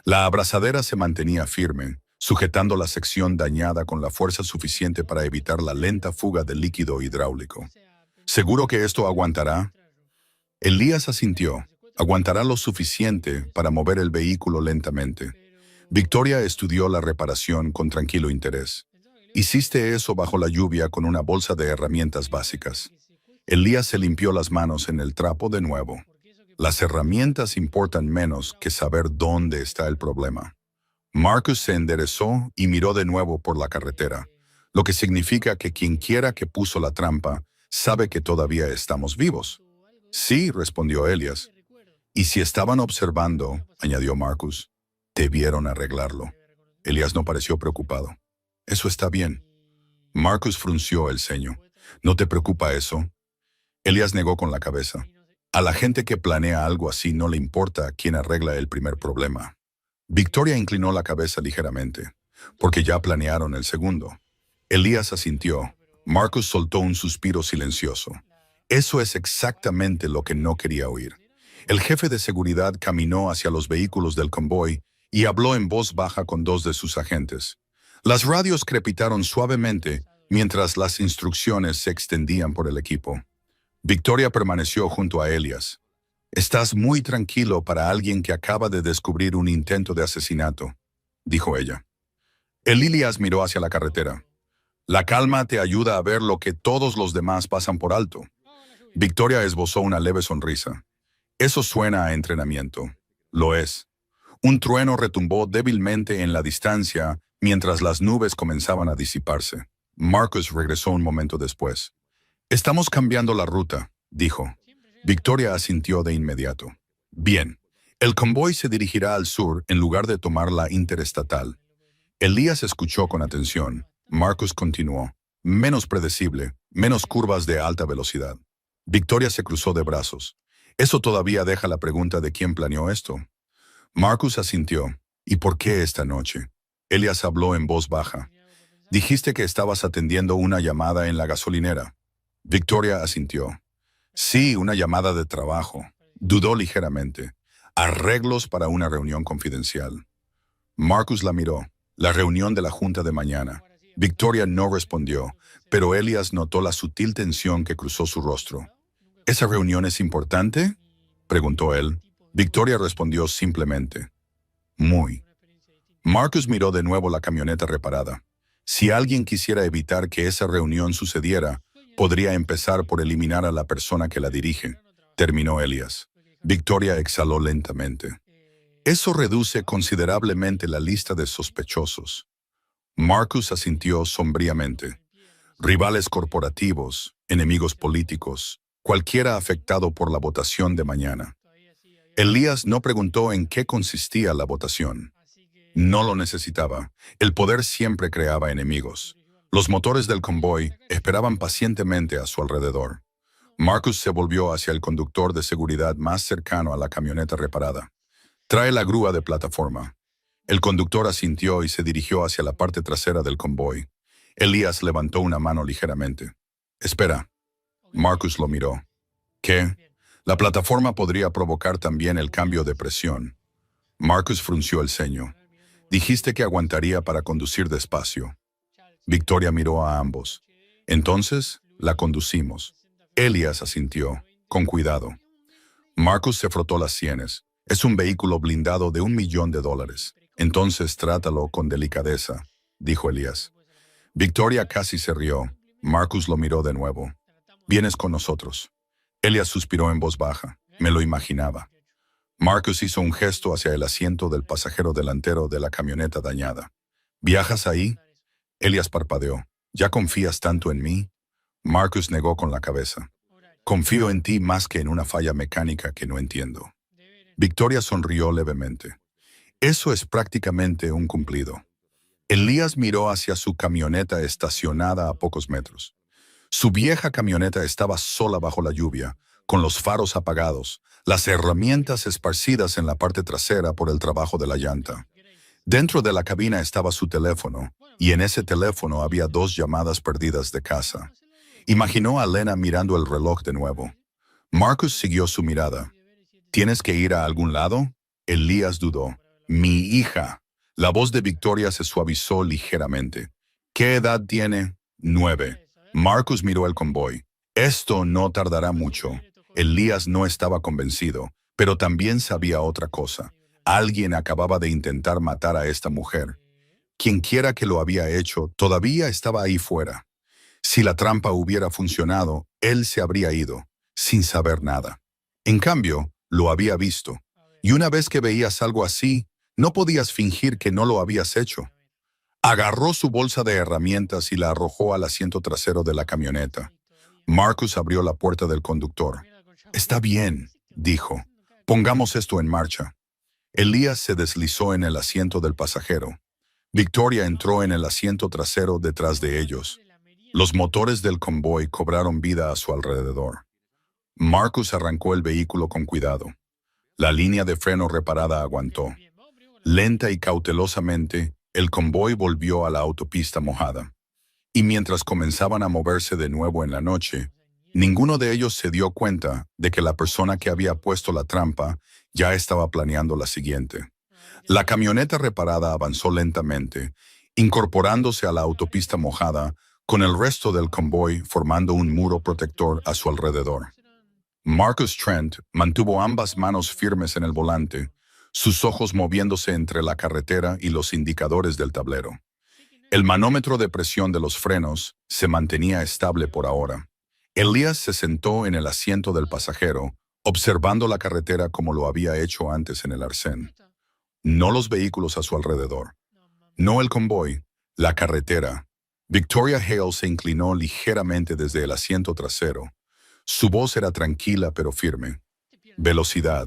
La abrazadera se mantenía firme, sujetando la sección dañada con la fuerza suficiente para evitar la lenta fuga de líquido hidráulico. ¿Seguro que esto aguantará? Elías asintió. Aguantará lo suficiente para mover el vehículo lentamente. Victoria estudió la reparación con tranquilo interés. Hiciste eso bajo la lluvia con una bolsa de herramientas básicas. Elías se limpió las manos en el trapo de nuevo. Las herramientas importan menos que saber dónde está el problema. Marcus se enderezó y miró de nuevo por la carretera, lo que significa que quienquiera que puso la trampa sabe que todavía estamos vivos. Sí, respondió Elías. Y si estaban observando, añadió Marcus, debieron arreglarlo. Elías no pareció preocupado. Eso está bien. Marcus frunció el ceño. ¿No te preocupa eso? Elías negó con la cabeza. A la gente que planea algo así no le importa quién arregla el primer problema. Victoria inclinó la cabeza ligeramente, porque ya planearon el segundo. Elías asintió. Marcus soltó un suspiro silencioso. Eso es exactamente lo que no quería oír. El jefe de seguridad caminó hacia los vehículos del convoy y habló en voz baja con dos de sus agentes. Las radios crepitaron suavemente mientras las instrucciones se extendían por el equipo. Victoria permaneció junto a Elías. Estás muy tranquilo para alguien que acaba de descubrir un intento de asesinato, dijo ella. Elías miró hacia la carretera. La calma te ayuda a ver lo que todos los demás pasan por alto. Victoria esbozó una leve sonrisa. Eso suena a entrenamiento. Lo es. Un trueno retumbó débilmente en la distancia mientras las nubes comenzaban a disiparse. Marcus regresó un momento después. Estamos cambiando la ruta, dijo. Victoria asintió de inmediato. Bien, el convoy se dirigirá al sur en lugar de tomar la interestatal. Elías escuchó con atención. Marcus continuó. Menos predecible, menos curvas de alta velocidad. Victoria se cruzó de brazos. Eso todavía deja la pregunta de quién planeó esto. Marcus asintió. ¿Y por qué esta noche? Elías habló en voz baja. Dijiste que estabas atendiendo una llamada en la gasolinera. Victoria asintió. Sí, una llamada de trabajo. Dudó ligeramente. Arreglos para una reunión confidencial. Marcus la miró. La reunión de la junta de mañana. Victoria no respondió, pero Elías notó la sutil tensión que cruzó su rostro. ¿Esa reunión es importante?, preguntó él. Victoria respondió simplemente. Muy. Marcus miró de nuevo la camioneta reparada. Si alguien quisiera evitar que esa reunión sucediera, podría empezar por eliminar a la persona que la dirige, terminó Elías. Victoria exhaló lentamente. Eso reduce considerablemente la lista de sospechosos. Marcus asintió sombríamente. Rivales corporativos, enemigos políticos, cualquiera afectado por la votación de mañana. Elías no preguntó en qué consistía la votación. No lo necesitaba. El poder siempre creaba enemigos. Los motores del convoy esperaban pacientemente a su alrededor. Marcus se volvió hacia el conductor de seguridad más cercano a la camioneta reparada. Trae la grúa de plataforma. El conductor asintió y se dirigió hacia la parte trasera del convoy. Elías levantó una mano ligeramente. Espera. Marcus lo miró. ¿Qué? La plataforma podría provocar también el cambio de presión. Marcus frunció el ceño. Dijiste que aguantaría para conducir despacio. Victoria miró a ambos. Entonces, la conducimos. Elías asintió, con cuidado. Marcus se frotó las sienes. Es un vehículo blindado de $1.000.000. Entonces trátalo con delicadeza, dijo Elías. Victoria casi se rió. Marcus lo miró de nuevo. Vienes con nosotros. Elías suspiró en voz baja. Me lo imaginaba. Marcus hizo un gesto hacia el asiento del pasajero delantero de la camioneta dañada. ¿Viajas ahí? Elías parpadeó. ¿Ya confías tanto en mí? Marcus negó con la cabeza. Confío en ti más que en una falla mecánica que no entiendo. Victoria sonrió levemente. Eso es prácticamente un cumplido. Elías miró hacia su camioneta estacionada a pocos metros. Su vieja camioneta estaba sola bajo la lluvia, con los faros apagados, las herramientas esparcidas en la parte trasera por el trabajo de la llanta. Dentro de la cabina estaba su teléfono, y en ese teléfono había 2 llamadas perdidas de casa. Imaginó a Lena mirando el reloj de nuevo. Marcus siguió su mirada. ¿Tienes que ir a algún lado? Elías dudó. Mi hija. La voz de Victoria se suavizó ligeramente. ¿Qué edad tiene? 9. Marcus miró el convoy. Esto no tardará mucho. Elías no estaba convencido, pero también sabía otra cosa. Alguien acababa de intentar matar a esta mujer. Quienquiera que lo había hecho todavía estaba ahí fuera. Si la trampa hubiera funcionado, él se habría ido, sin saber nada. En cambio, lo había visto. Y una vez que veías algo así, no podías fingir que no lo habías hecho. Agarró su bolsa de herramientas y la arrojó al asiento trasero de la camioneta. Marcus abrió la puerta del conductor. Está bien, dijo. Pongamos esto en marcha. Elías se deslizó en el asiento del pasajero. Victoria entró en el asiento trasero detrás de ellos. Los motores del convoy cobraron vida a su alrededor. Marcus arrancó el vehículo con cuidado. La línea de freno reparada aguantó. Lenta y cautelosamente, el convoy volvió a la autopista mojada. Y mientras comenzaban a moverse de nuevo en la noche, ninguno de ellos se dio cuenta de que la persona que había puesto la trampa ya estaba planeando la siguiente. La camioneta reparada avanzó lentamente, incorporándose a la autopista mojada, con el resto del convoy formando un muro protector a su alrededor. Marcus Trent mantuvo ambas manos firmes en el volante, sus ojos moviéndose entre la carretera y los indicadores del tablero. El manómetro de presión de los frenos se mantenía estable por ahora. Elías se sentó en el asiento del pasajero, observando la carretera como lo había hecho antes en el arcén. No los vehículos a su alrededor. No el convoy, la carretera. Victoria Hale se inclinó ligeramente desde el asiento trasero. Su voz era tranquila pero firme. Velocidad.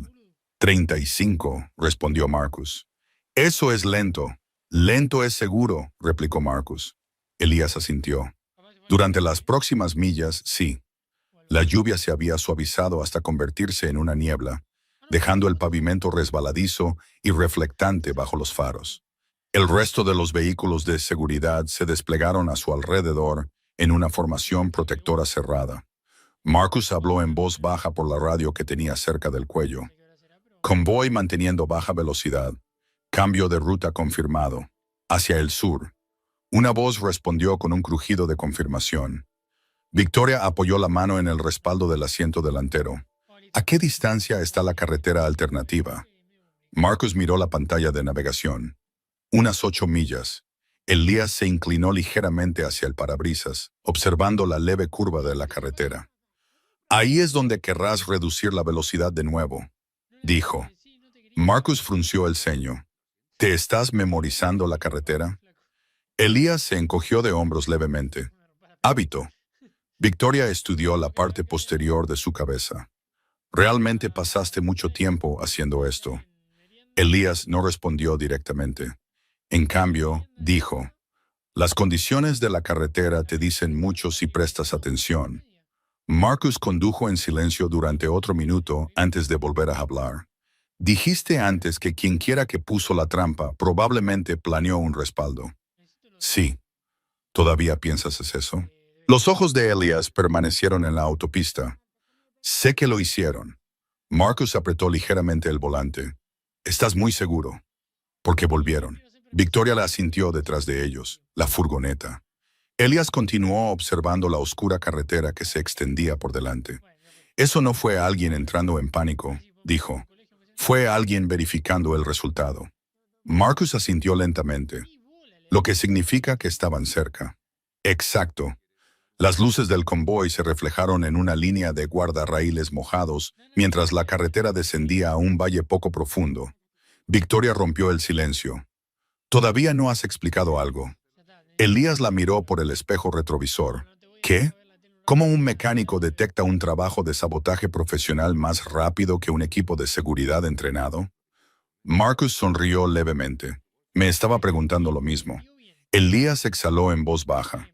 35, respondió Marcus. Eso es lento. Lento es seguro, replicó Marcus. Elías asintió. Durante las próximas millas, sí. La lluvia se había suavizado hasta convertirse en una niebla, dejando el pavimento resbaladizo y reflectante bajo los faros. El resto de los vehículos de seguridad se desplegaron a su alrededor en una formación protectora cerrada. Marcus habló en voz baja por la radio que tenía cerca del cuello. Convoy manteniendo baja velocidad. Cambio de ruta confirmado. Hacia el sur. Una voz respondió con un crujido de confirmación. Victoria apoyó la mano en el respaldo del asiento delantero. ¿A qué distancia está la carretera alternativa? Marcus miró la pantalla de navegación. Unas 8 millas. Elías se inclinó ligeramente hacia el parabrisas, observando la leve curva de la carretera. Ahí es donde querrás reducir la velocidad de nuevo, dijo. Marcus frunció el ceño. ¿Te estás memorizando la carretera? Elías se encogió de hombros levemente. Hábito. Victoria estudió la parte posterior de su cabeza. ¿Realmente pasaste mucho tiempo haciendo esto? Elías no respondió directamente. En cambio, dijo, las condiciones de la carretera te dicen mucho si prestas atención. Marcus condujo en silencio durante otro minuto antes de volver a hablar. Dijiste antes que quienquiera que puso la trampa probablemente planeó un respaldo. Sí. ¿Todavía piensas eso? Los ojos de Elías permanecieron en la autopista. Sé que lo hicieron. Marcus apretó ligeramente el volante. ¿Estás muy seguro? Porque volvieron. Victoria la asintió detrás de ellos, la furgoneta. Elías continuó observando la oscura carretera que se extendía por delante. Eso no fue alguien entrando en pánico, dijo. Fue alguien verificando el resultado. Marcus asintió lentamente, lo que significa que estaban cerca. Exacto. Las luces del convoy se reflejaron en una línea de guardarraíles mojados mientras la carretera descendía a un valle poco profundo. Victoria rompió el silencio. Todavía no has explicado algo. Elías la miró por el espejo retrovisor. ¿Qué? ¿Cómo un mecánico detecta un trabajo de sabotaje profesional más rápido que un equipo de seguridad entrenado? Marcus sonrió levemente. Me estaba preguntando lo mismo. Elías exhaló en voz baja.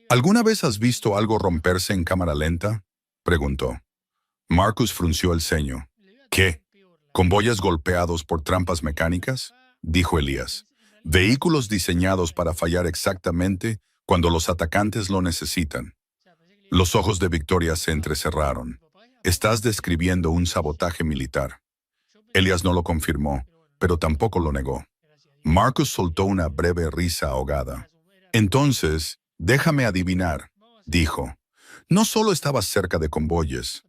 ¿Alguna vez has visto algo romperse en cámara lenta? Preguntó. Marcus frunció el ceño. ¿Qué? ¿Convoyes golpeados por trampas mecánicas? Dijo Elías. Vehículos diseñados para fallar exactamente cuando los atacantes lo necesitan. Los ojos de Victoria se entrecerraron. Estás describiendo un sabotaje militar. Elías no lo confirmó, pero tampoco lo negó. Marcus soltó una breve risa ahogada. Entonces, déjame adivinar, dijo. No solo estabas cerca de convoyes.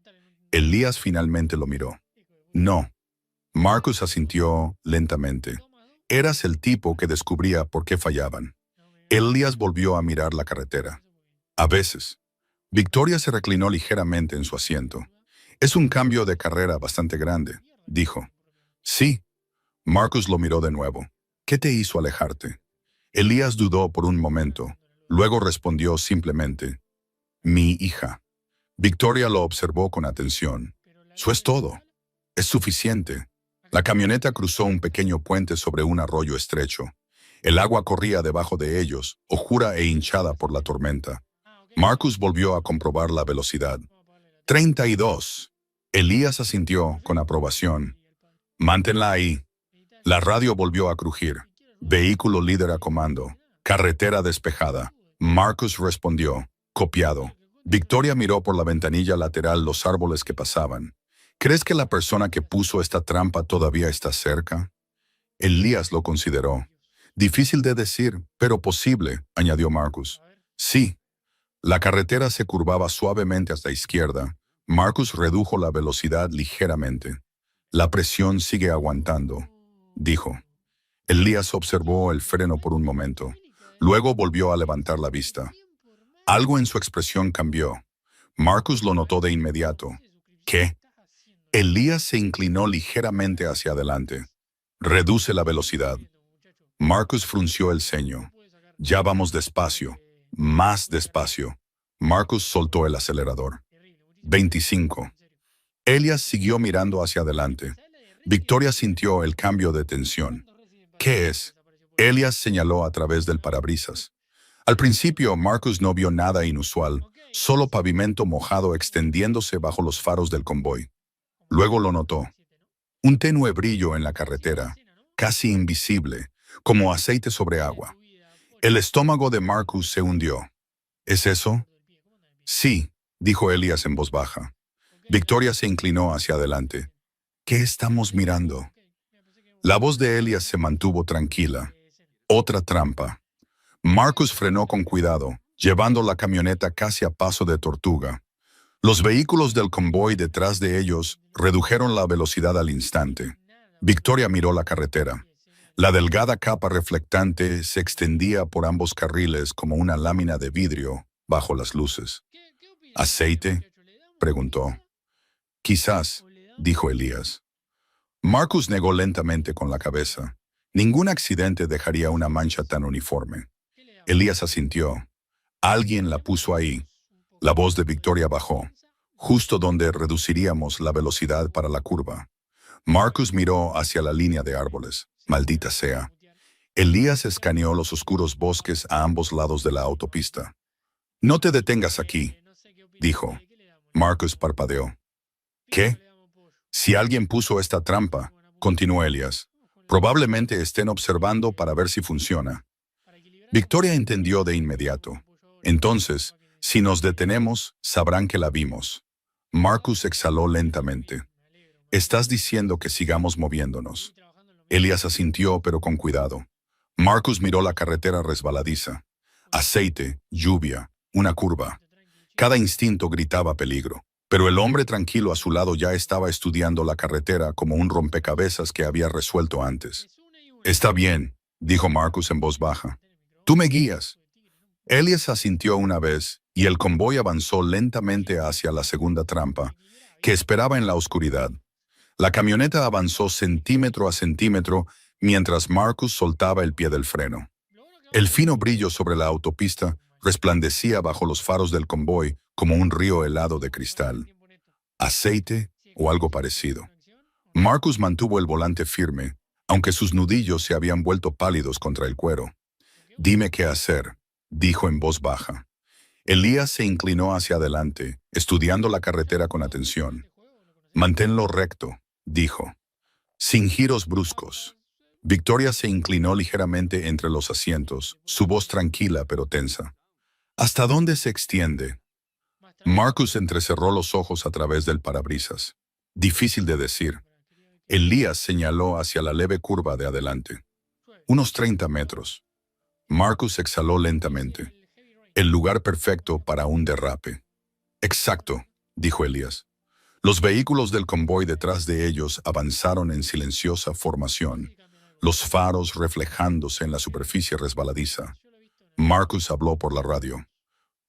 Elías finalmente lo miró. No. Marcus asintió lentamente. Eras el tipo que descubría por qué fallaban. Elías volvió a mirar la carretera. A veces. Victoria se reclinó ligeramente en su asiento. Es un cambio de carrera bastante grande, dijo. Sí. Marcus lo miró de nuevo. ¿Qué te hizo alejarte? Elías dudó por un momento. Luego respondió simplemente. Mi hija. Victoria lo observó con atención. Eso es todo. Es suficiente. La camioneta cruzó un pequeño puente sobre un arroyo estrecho. El agua corría debajo de ellos, oscura e hinchada por la tormenta. Marcus volvió a comprobar la velocidad. 32. Elías asintió con aprobación. Manténla ahí. La radio volvió a crujir. Vehículo líder a comando. Carretera despejada. Marcus respondió. Copiado. Victoria miró por la ventanilla lateral los árboles que pasaban. ¿Crees que la persona que puso esta trampa todavía está cerca? Elías lo consideró. Difícil de decir, pero posible, añadió Marcus. Sí. La carretera se curvaba suavemente hacia la izquierda. Marcus redujo la velocidad ligeramente. La presión sigue aguantando, dijo. Elías observó el freno por un momento. Luego volvió a levantar la vista. Algo en su expresión cambió. Marcus lo notó de inmediato. ¿Qué? Elías se inclinó ligeramente hacia adelante. Reduce la velocidad. Marcus frunció el ceño. Ya vamos despacio, Más despacio. Marcus soltó el acelerador. 25. Elias siguió mirando hacia adelante. Victoria sintió el cambio de tensión. ¿Qué es? Elias señaló a través del parabrisas. Al principio, Marcus no vio nada inusual, solo pavimento mojado extendiéndose bajo los faros del convoy. Luego lo notó. Un tenue brillo en la carretera, casi invisible, como aceite sobre agua. El estómago de Marcus se hundió. ¿Es eso? Sí, dijo Elias en voz baja. Victoria se inclinó hacia adelante. ¿Qué estamos mirando? La voz de Elias se mantuvo tranquila. Otra trampa. Marcus frenó con cuidado, llevando la camioneta casi a paso de tortuga. Los vehículos del convoy detrás de ellos redujeron la velocidad al instante. Victoria miró la carretera. La delgada capa reflectante se extendía por ambos carriles como una lámina de vidrio bajo las luces. ¿Aceite?, preguntó. Quizás, dijo Elías. Marcus negó lentamente con la cabeza. Ningún accidente dejaría una mancha tan uniforme. Elías asintió. Alguien la puso ahí. La voz de Victoria bajó, justo donde reduciríamos la velocidad para la curva. Marcus miró hacia la línea de árboles. Maldita sea. Elías escaneó los oscuros bosques a ambos lados de la autopista. No te detengas aquí, dijo. Marcus parpadeó. ¿Qué? Si alguien puso esta trampa, continuó Elias, probablemente estén observando para ver si funciona. Victoria entendió de inmediato. Entonces, si nos detenemos, sabrán que la vimos. Marcus exhaló lentamente. Estás diciendo que sigamos moviéndonos. Elias asintió, pero con cuidado. Marcus miró la carretera resbaladiza. Aceite, lluvia, una curva. Cada instinto gritaba peligro. Pero el hombre tranquilo a su lado ya estaba estudiando la carretera como un rompecabezas que había resuelto antes. Está bien, dijo Marcus en voz baja. Tú me guías. Elias asintió una vez, y el convoy avanzó lentamente hacia la segunda trampa, que esperaba en la oscuridad. La camioneta avanzó centímetro a centímetro mientras Marcus soltaba el pie del freno. El fino brillo sobre la autopista resplandecía bajo los faros del convoy como un río helado de cristal. ¿Aceite o algo parecido? Marcus mantuvo el volante firme, aunque sus nudillos se habían vuelto pálidos contra el cuero. Dime qué hacer, dijo en voz baja. Elías se inclinó hacia adelante, estudiando la carretera con atención. Manténlo recto, dijo, sin giros bruscos. Victoria se inclinó ligeramente entre los asientos, su voz tranquila pero tensa. ¿Hasta dónde se extiende? Marcus entrecerró los ojos a través del parabrisas. Difícil de decir. Elías señaló hacia la leve curva de adelante. Unos 30 metros. Marcus exhaló lentamente. El lugar perfecto para un derrape. Exacto, dijo Elías. Los vehículos del convoy detrás de ellos avanzaron en silenciosa formación, los faros reflejándose en la superficie resbaladiza. Marcus habló por la radio.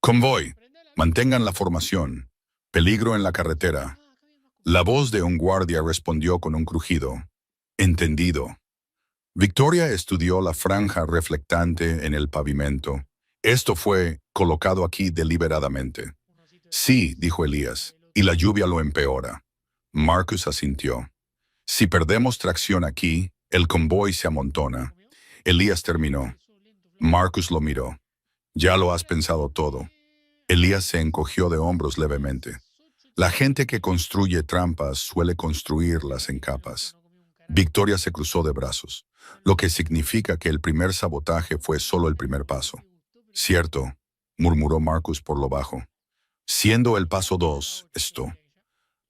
Convoy, mantengan la formación. Peligro en la carretera. La voz de un guardia respondió con un crujido. Entendido. Victoria estudió la franja reflectante en el pavimento. Esto fue colocado aquí deliberadamente. Sí, dijo Elías, y la lluvia lo empeora. Marcus asintió. Si perdemos tracción aquí, el convoy se amontona. Elías terminó. Marcus lo miró. Ya lo has pensado todo. Elías se encogió de hombros levemente. La gente que construye trampas suele construirlas en capas. Victoria se cruzó de brazos, lo que significa que el primer sabotaje fue solo el primer paso. Cierto, murmuró Marcus por lo bajo. Siendo el paso 2, esto.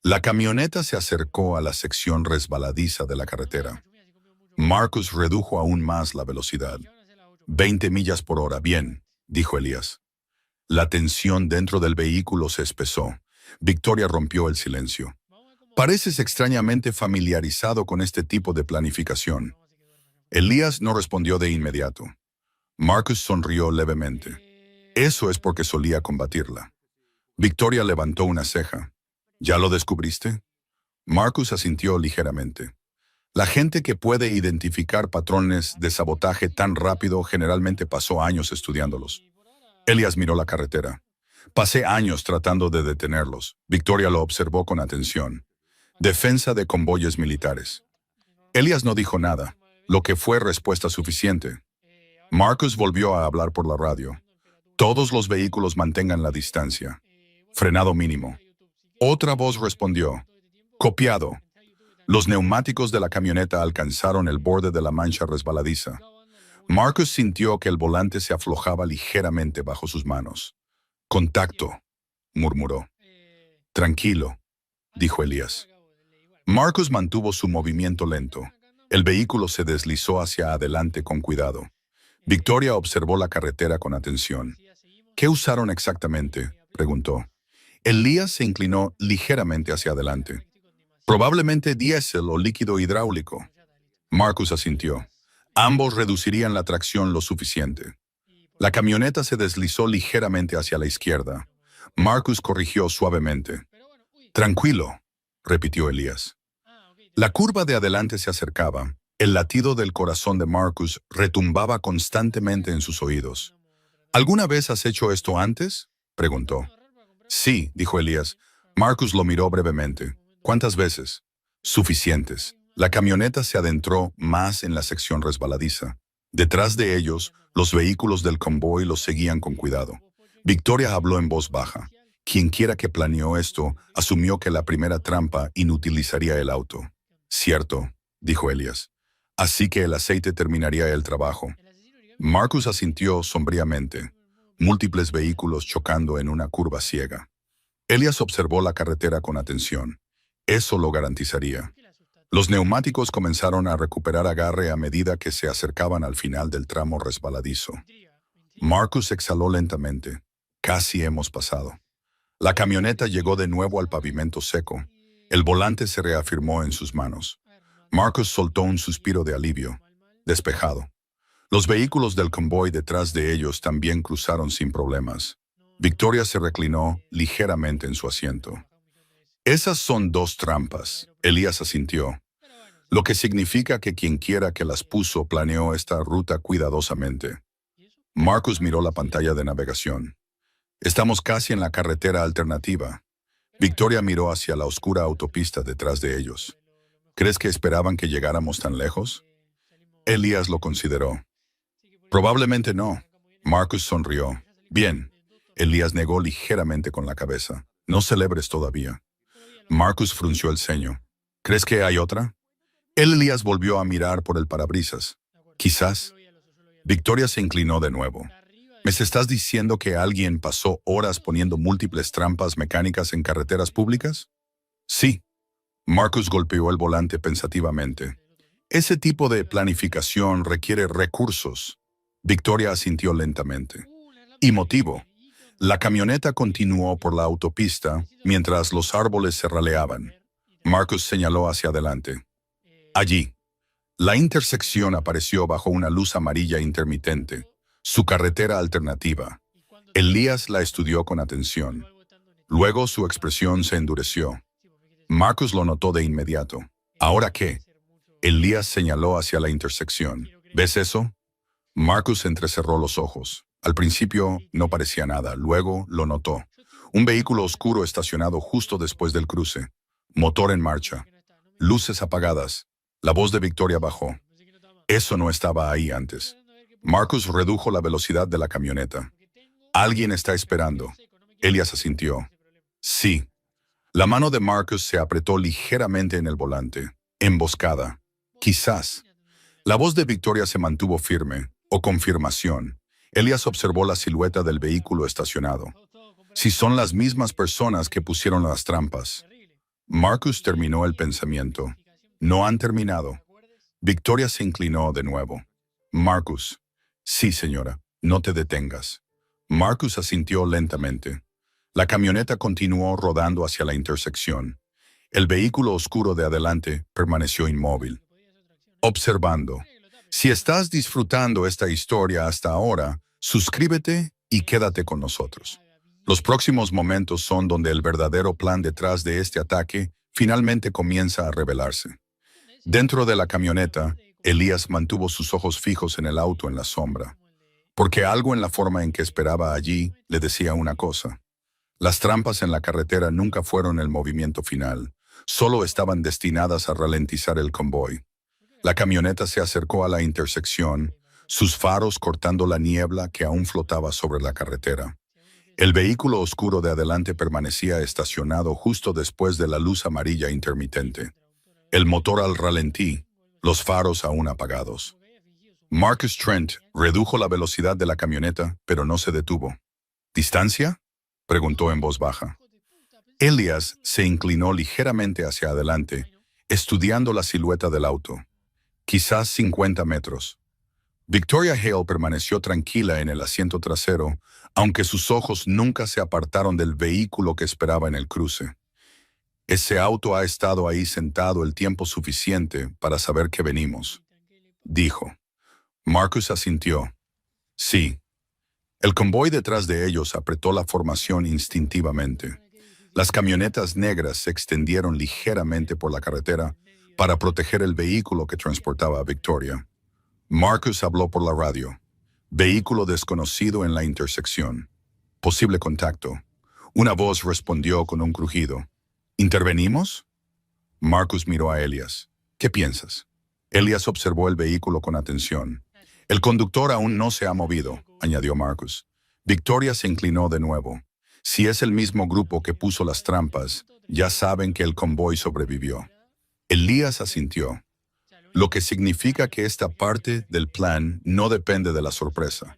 La camioneta se acercó a la sección resbaladiza de la carretera. Marcus redujo aún más la velocidad. 20 millas por hora, bien, dijo Elías. La tensión dentro del vehículo se espesó. Victoria rompió el silencio. Pareces extrañamente familiarizado con este tipo de planificación. Elías no respondió de inmediato. Marcus sonrió levemente. Eso es porque solía combatirla. Victoria levantó una ceja. ¿Ya lo descubriste? Marcus asintió ligeramente. La gente que puede identificar patrones de sabotaje tan rápido generalmente pasó años estudiándolos. Elías miró la carretera. Pasé años tratando de detenerlos. Victoria lo observó con atención. Defensa de convoyes militares. Elías no dijo nada, lo que fue respuesta suficiente. Marcus volvió a hablar por la radio. Todos los vehículos mantengan la distancia. Frenado mínimo. Otra voz respondió. Copiado. Los neumáticos de la camioneta alcanzaron el borde de la mancha resbaladiza. Marcus sintió que el volante se aflojaba ligeramente bajo sus manos. Contacto, murmuró. Tranquilo, dijo Elías. Marcus mantuvo su movimiento lento. El vehículo se deslizó hacia adelante con cuidado. Victoria observó la carretera con atención. ¿Qué usaron exactamente?, preguntó. Elías se inclinó ligeramente hacia adelante. Probablemente diésel o líquido hidráulico. Marcus asintió. Ambos reducirían la tracción lo suficiente. La camioneta se deslizó ligeramente hacia la izquierda. Marcus corrigió suavemente. Tranquilo, repitió Elías. La curva de adelante se acercaba. El latido del corazón de Marcus retumbaba constantemente en sus oídos. ¿Alguna vez has hecho esto antes?, preguntó. Sí, dijo Elías. Marcus lo miró brevemente. ¿Cuántas veces? Suficientes. La camioneta se adentró más en la sección resbaladiza. Detrás de ellos, los vehículos del convoy los seguían con cuidado. Victoria habló en voz baja. Quienquiera que planeó esto asumió que la primera trampa inutilizaría el auto. Cierto, dijo Elías. Así que el aceite terminaría el trabajo. Marcus asintió sombríamente. Múltiples vehículos chocando en una curva ciega. Elías observó la carretera con atención. Eso lo garantizaría. Los neumáticos comenzaron a recuperar agarre a medida que se acercaban al final del tramo resbaladizo. Marcus exhaló lentamente. Casi hemos pasado. La camioneta llegó de nuevo al pavimento seco. El volante se reafirmó en sus manos. Marcus soltó un suspiro de alivio. Despejado. Los vehículos del convoy detrás de ellos también cruzaron sin problemas. Victoria se reclinó ligeramente en su asiento. Esas son dos trampas, Elías asintió. Lo que significa que quienquiera que las puso planeó esta ruta cuidadosamente. Marcus miró la pantalla de navegación. Estamos casi en la carretera alternativa. Victoria miró hacia la oscura autopista detrás de ellos. ¿Crees que esperaban que llegáramos tan lejos? Elías lo consideró. Probablemente no. Marcus sonrió. Bien. Elías negó ligeramente con la cabeza. No celebres todavía. Marcus frunció el ceño. ¿Crees que hay otra? Elías volvió a mirar por el parabrisas. Quizás. Victoria se inclinó de nuevo. ¿Me estás diciendo que alguien pasó horas poniendo múltiples trampas mecánicas en carreteras públicas? Sí. Marcus golpeó el volante pensativamente. Ese tipo de planificación requiere recursos. Victoria asintió lentamente. Y motivo. La camioneta continuó por la autopista mientras los árboles se raleaban. Marcus señaló hacia adelante. Allí. La intersección apareció bajo una luz amarilla intermitente, su carretera alternativa. Elías la estudió con atención. Luego su expresión se endureció. Marcus lo notó de inmediato. ¿Ahora qué? Elías señaló hacia la intersección. ¿Ves eso? Marcus entrecerró los ojos. Al principio no parecía nada, luego lo notó. Un vehículo oscuro estacionado justo después del cruce. Motor en marcha. Luces apagadas. La voz de Victoria bajó. Eso no estaba ahí antes. Marcus redujo la velocidad de la camioneta. Alguien está esperando. Elías asintió. Sí. La mano de Marcus se apretó ligeramente en el volante. Emboscada. Quizás. La voz de Victoria se mantuvo firme, o confirmación. Elías observó la silueta del vehículo estacionado. Si son las mismas personas que pusieron las trampas. Marcus terminó el pensamiento. No han terminado. Victoria se inclinó de nuevo. Marcus. Sí, señora. No te detengas. Marcus asintió lentamente. La camioneta continuó rodando hacia la intersección. El vehículo oscuro de adelante permaneció inmóvil. Observando. Si estás disfrutando esta historia hasta ahora, suscríbete y quédate con nosotros. Los próximos momentos son donde el verdadero plan detrás de este ataque finalmente comienza a revelarse. Dentro de la camioneta, Elías mantuvo sus ojos fijos en el auto en la sombra. porque algo en la forma en que esperaba allí le decía una cosa. Las trampas en la carretera nunca fueron el movimiento final, solo estaban destinadas a ralentizar el convoy. La camioneta se acercó a la intersección, sus faros cortando la niebla que aún flotaba sobre la carretera. El vehículo oscuro de adelante permanecía estacionado justo después de la luz amarilla intermitente. El motor al ralentí, los faros aún apagados. Marcus Trent redujo la velocidad de la camioneta, pero no se detuvo. ¿Distancia?, preguntó en voz baja. Elias se inclinó ligeramente hacia adelante, estudiando la silueta del auto. Quizás 50 metros. Victoria Hale permaneció tranquila en el asiento trasero, aunque sus ojos nunca se apartaron del vehículo que esperaba en el cruce. Ese auto ha estado ahí sentado el tiempo suficiente para saber que venimos, dijo. Marcus asintió. Sí. El convoy detrás de ellos apretó la formación instintivamente. Las camionetas negras se extendieron ligeramente por la carretera para proteger el vehículo que transportaba a Victoria. Marcus habló por la radio. Vehículo desconocido en la intersección. Posible contacto. Una voz respondió con un crujido. ¿Intervenimos? Marcus miró a Elias. ¿Qué piensas? Elias observó el vehículo con atención. El conductor aún no se ha movido, añadió Marcus. Victoria se inclinó de nuevo. Si es el mismo grupo que puso las trampas, ya saben que el convoy sobrevivió. Elías asintió, lo que significa que esta parte del plan no depende de la sorpresa.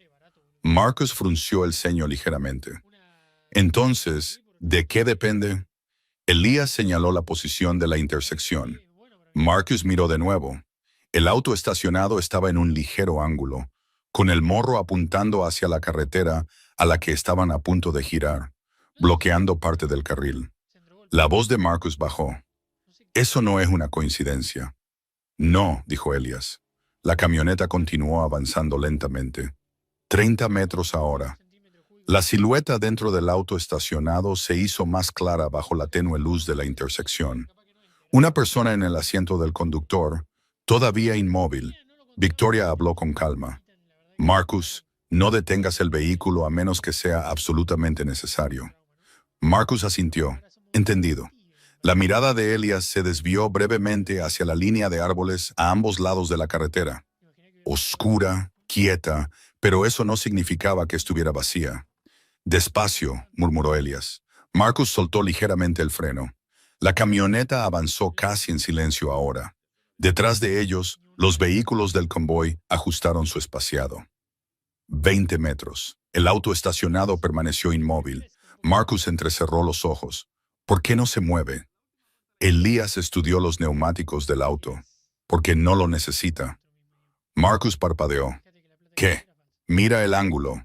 Marcus frunció el ceño ligeramente. Entonces, ¿de qué depende? Elías señaló la posición de la intersección. Marcus miró de nuevo. El auto estacionado estaba en un ligero ángulo, con el morro apuntando hacia la carretera a la que estaban a punto de girar, bloqueando parte del carril. La voz de Marcus bajó. Eso no es una coincidencia. No, dijo Elias. La camioneta continuó avanzando lentamente. 30 metros ahora. La silueta dentro del auto estacionado se hizo más clara bajo la tenue luz de la intersección. Una persona en el asiento del conductor, todavía inmóvil. Victoria habló con calma. Marcus, no detengas el vehículo a menos que sea absolutamente necesario. Marcus asintió. Entendido. La mirada de Elias se desvió brevemente hacia la línea de árboles a ambos lados de la carretera. Oscura, quieta, pero eso no significaba que estuviera vacía. Despacio, murmuró Elias. Marcus soltó ligeramente el freno. La camioneta avanzó casi en silencio ahora. Detrás de ellos, los vehículos del convoy ajustaron su espaciado. 20 metros. El auto estacionado permaneció inmóvil. Marcus entrecerró los ojos. ¿Por qué no se mueve? Elías estudió los neumáticos del auto. Porque no lo necesita. Marcus parpadeó. ¿Qué? Mira el ángulo.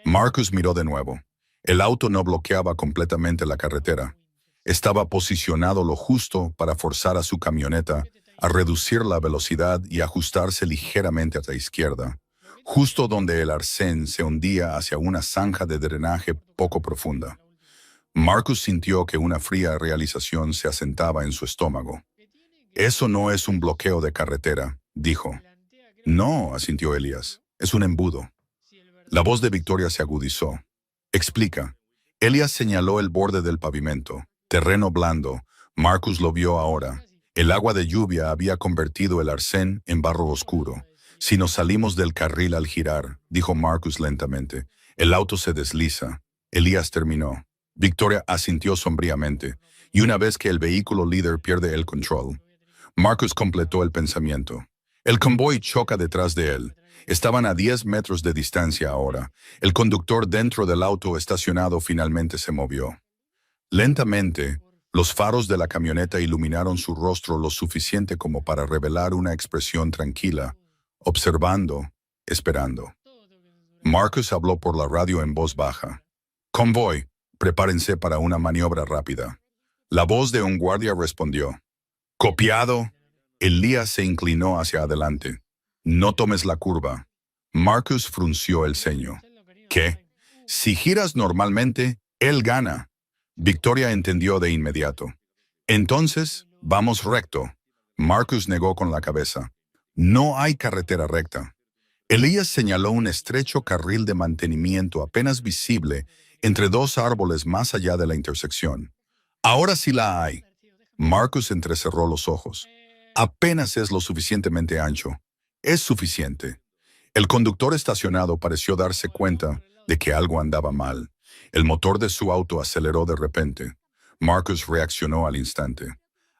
Marcus miró de nuevo. El auto no bloqueaba completamente la carretera. Estaba posicionado lo justo para forzar a su camioneta a reducir la velocidad y ajustarse ligeramente a la izquierda, justo donde el arcén se hundía hacia una zanja de drenaje poco profunda. Marcus sintió que una fría realización se asentaba en su estómago. Eso no es un bloqueo de carretera, dijo. No, asintió Elias, es un embudo. La voz de Victoria se agudizó. Explica. Elias señaló el borde del pavimento. Terreno blando. Marcus lo vio ahora. El agua de lluvia había convertido el arcén en barro oscuro. Si nos salimos del carril al girar, dijo Marcus lentamente, el auto se desliza. Elías terminó. Victoria asintió sombríamente, y una vez que el vehículo líder pierde el control, Marcus completó el pensamiento. El convoy choca detrás de él. Estaban a 10 metros de distancia ahora. El conductor dentro del auto estacionado finalmente se movió. Lentamente, los faros de la camioneta iluminaron su rostro lo suficiente como para revelar una expresión tranquila, observando, esperando. Marcus habló por la radio en voz baja. Convoy, prepárense para una maniobra rápida. La voz de un guardia respondió. Copiado. Elías se inclinó hacia adelante. No tomes la curva. Marcus frunció el ceño. ¿Qué? Si giras normalmente, él gana. Victoria entendió de inmediato. Entonces, vamos recto. Marcus negó con la cabeza. No hay carretera recta. Elías señaló un estrecho carril de mantenimiento apenas visible entre dos árboles más allá de la intersección. Ahora sí la hay. Marcus entrecerró los ojos. Apenas es lo suficientemente ancho. Es suficiente. El conductor estacionado pareció darse cuenta de que algo andaba mal. El motor de su auto aceleró de repente. Marcus reaccionó al instante.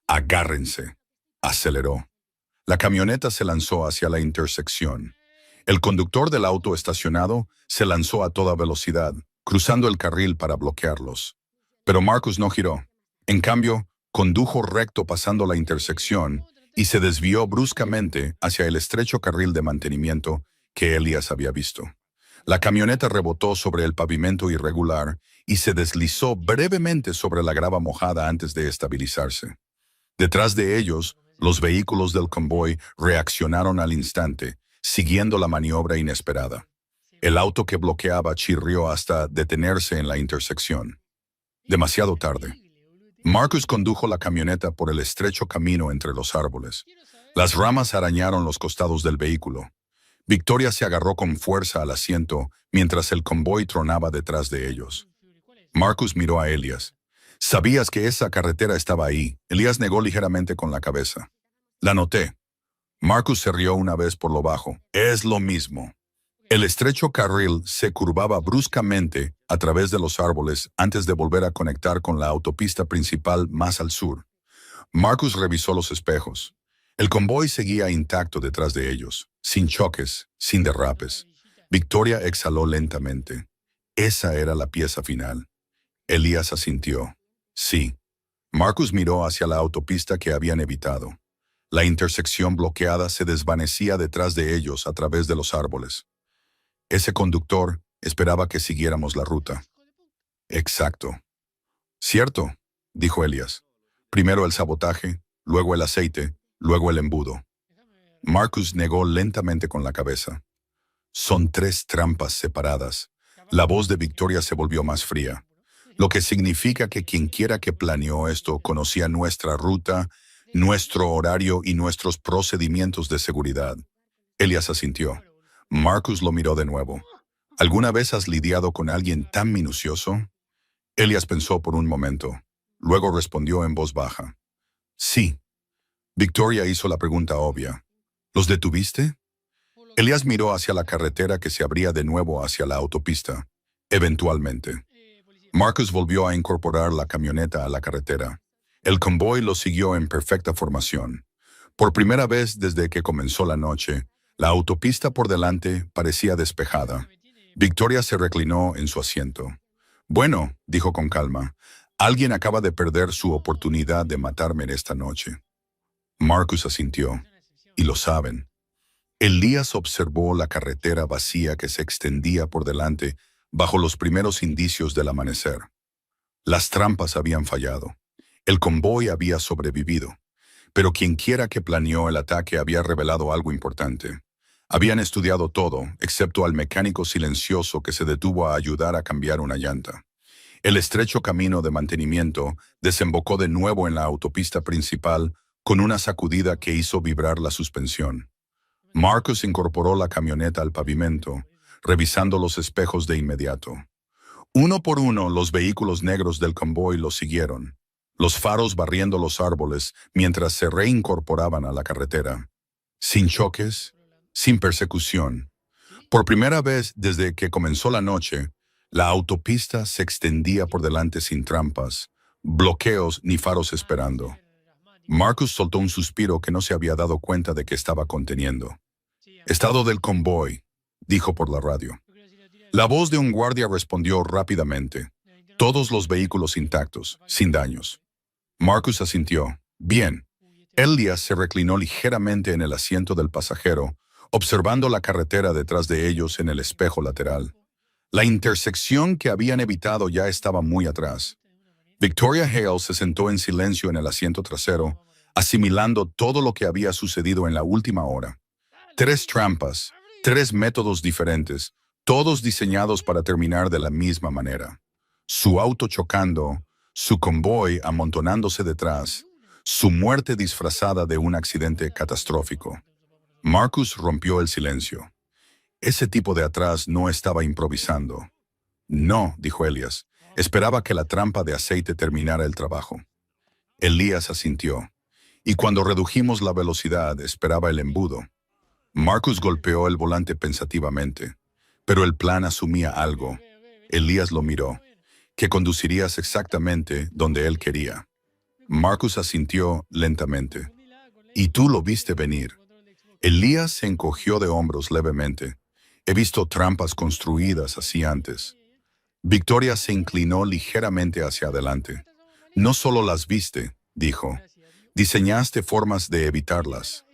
Agárrense. Aceleró. La camioneta se lanzó hacia la intersección. El conductor del auto estacionado se lanzó a toda velocidad, cruzando el carril para bloquearlos. Pero Marcus no giró. En cambio, condujo recto pasando la intersección y se desvió bruscamente hacia el estrecho carril de mantenimiento que Elías había visto. La camioneta rebotó sobre el pavimento irregular y se deslizó brevemente sobre la grava mojada antes de estabilizarse. Detrás de ellos, los vehículos del convoy reaccionaron al instante, siguiendo la maniobra inesperada. El auto que bloqueaba chirrió hasta detenerse en la intersección. Demasiado tarde. Marcus condujo la camioneta por el estrecho camino entre los árboles. Las ramas arañaron los costados del vehículo. Victoria se agarró con fuerza al asiento mientras el convoy tronaba detrás de ellos. Marcus miró a Elías. «Sabías que esa carretera estaba ahí». Elías negó ligeramente con la cabeza. «La noté». Marcus se rió una vez por lo bajo. «Es lo mismo». El estrecho carril se curvaba bruscamente a través de los árboles antes de volver a conectar con la autopista principal más al sur. Marcus revisó los espejos. El convoy seguía intacto detrás de ellos, sin choques, sin derrapes. Victoria exhaló lentamente. Esa era la pieza final. Elías asintió. Sí. Marcus miró hacia la autopista que habían evitado. La intersección bloqueada se desvanecía detrás de ellos a través de los árboles. Ese conductor esperaba que siguiéramos la ruta. Exacto. Cierto, dijo Elías. Primero el sabotaje, luego el aceite, luego el embudo. Marcus negó lentamente con la cabeza. Son 3 trampas separadas. La voz de Victoria se volvió más fría. Lo que significa que quienquiera que planeó esto conocía nuestra ruta, nuestro horario y nuestros procedimientos de seguridad. Elías asintió. Marcus lo miró de nuevo. ¿Alguna vez has lidiado con alguien tan minucioso? Elías pensó por un momento. Luego respondió en voz baja. Sí. Victoria hizo la pregunta obvia. ¿Los detuviste? Elías miró hacia la carretera que se abría de nuevo hacia la autopista. Eventualmente. Marcus volvió a incorporar la camioneta a la carretera. El convoy lo siguió en perfecta formación. Por primera vez desde que comenzó la noche, la autopista por delante parecía despejada. Victoria se reclinó en su asiento. Bueno, dijo con calma, alguien acaba de perder su oportunidad de matarme esta noche. Marcus asintió. Y lo saben. Elías observó la carretera vacía que se extendía por delante bajo los primeros indicios del amanecer. Las trampas habían fallado. El convoy había sobrevivido. Pero quienquiera que planeó el ataque había revelado algo importante. Habían estudiado todo, excepto al mecánico silencioso que se detuvo a ayudar a cambiar una llanta. El estrecho camino de mantenimiento desembocó de nuevo en la autopista principal con una sacudida que hizo vibrar la suspensión. Marcus incorporó la camioneta al pavimento, revisando los espejos de inmediato. Uno por uno, los vehículos negros del convoy lo siguieron, los faros barriendo los árboles mientras se reincorporaban a la carretera. Sin choques, sin persecución. Por primera vez desde que comenzó la noche, la autopista se extendía por delante sin trampas, bloqueos ni faros esperando. Marcus soltó un suspiro que no se había dado cuenta de que estaba conteniendo. «Estado del convoy», dijo por la radio. La voz de un guardia respondió rápidamente. «Todos los vehículos intactos, sin daños». Marcus asintió. «Bien». Elías se reclinó ligeramente en el asiento del pasajero, observando la carretera detrás de ellos en el espejo lateral. La intersección que habían evitado ya estaba muy atrás. Victoria Hale se sentó en silencio en el asiento trasero, asimilando todo lo que había sucedido en la última hora. 3 trampas, 3 métodos diferentes, todos diseñados para terminar de la misma manera. Su auto chocando, su convoy amontonándose detrás, su muerte disfrazada de un accidente catastrófico. Marcus rompió el silencio. Ese tipo de atrás no estaba improvisando. No, dijo Elías. Esperaba que la trampa de aceite terminara el trabajo. Elías asintió. Y cuando redujimos la velocidad, esperaba el embudo. Marcus golpeó el volante pensativamente. Pero el plan asumía algo. Elías lo miró. Que conducirías exactamente donde él quería. Marcus asintió lentamente. Y tú lo viste venir. Elías se encogió de hombros levemente. He visto trampas construidas así antes. Victoria se inclinó ligeramente hacia adelante. No solo las viste, dijo. Diseñaste formas de evitarlas.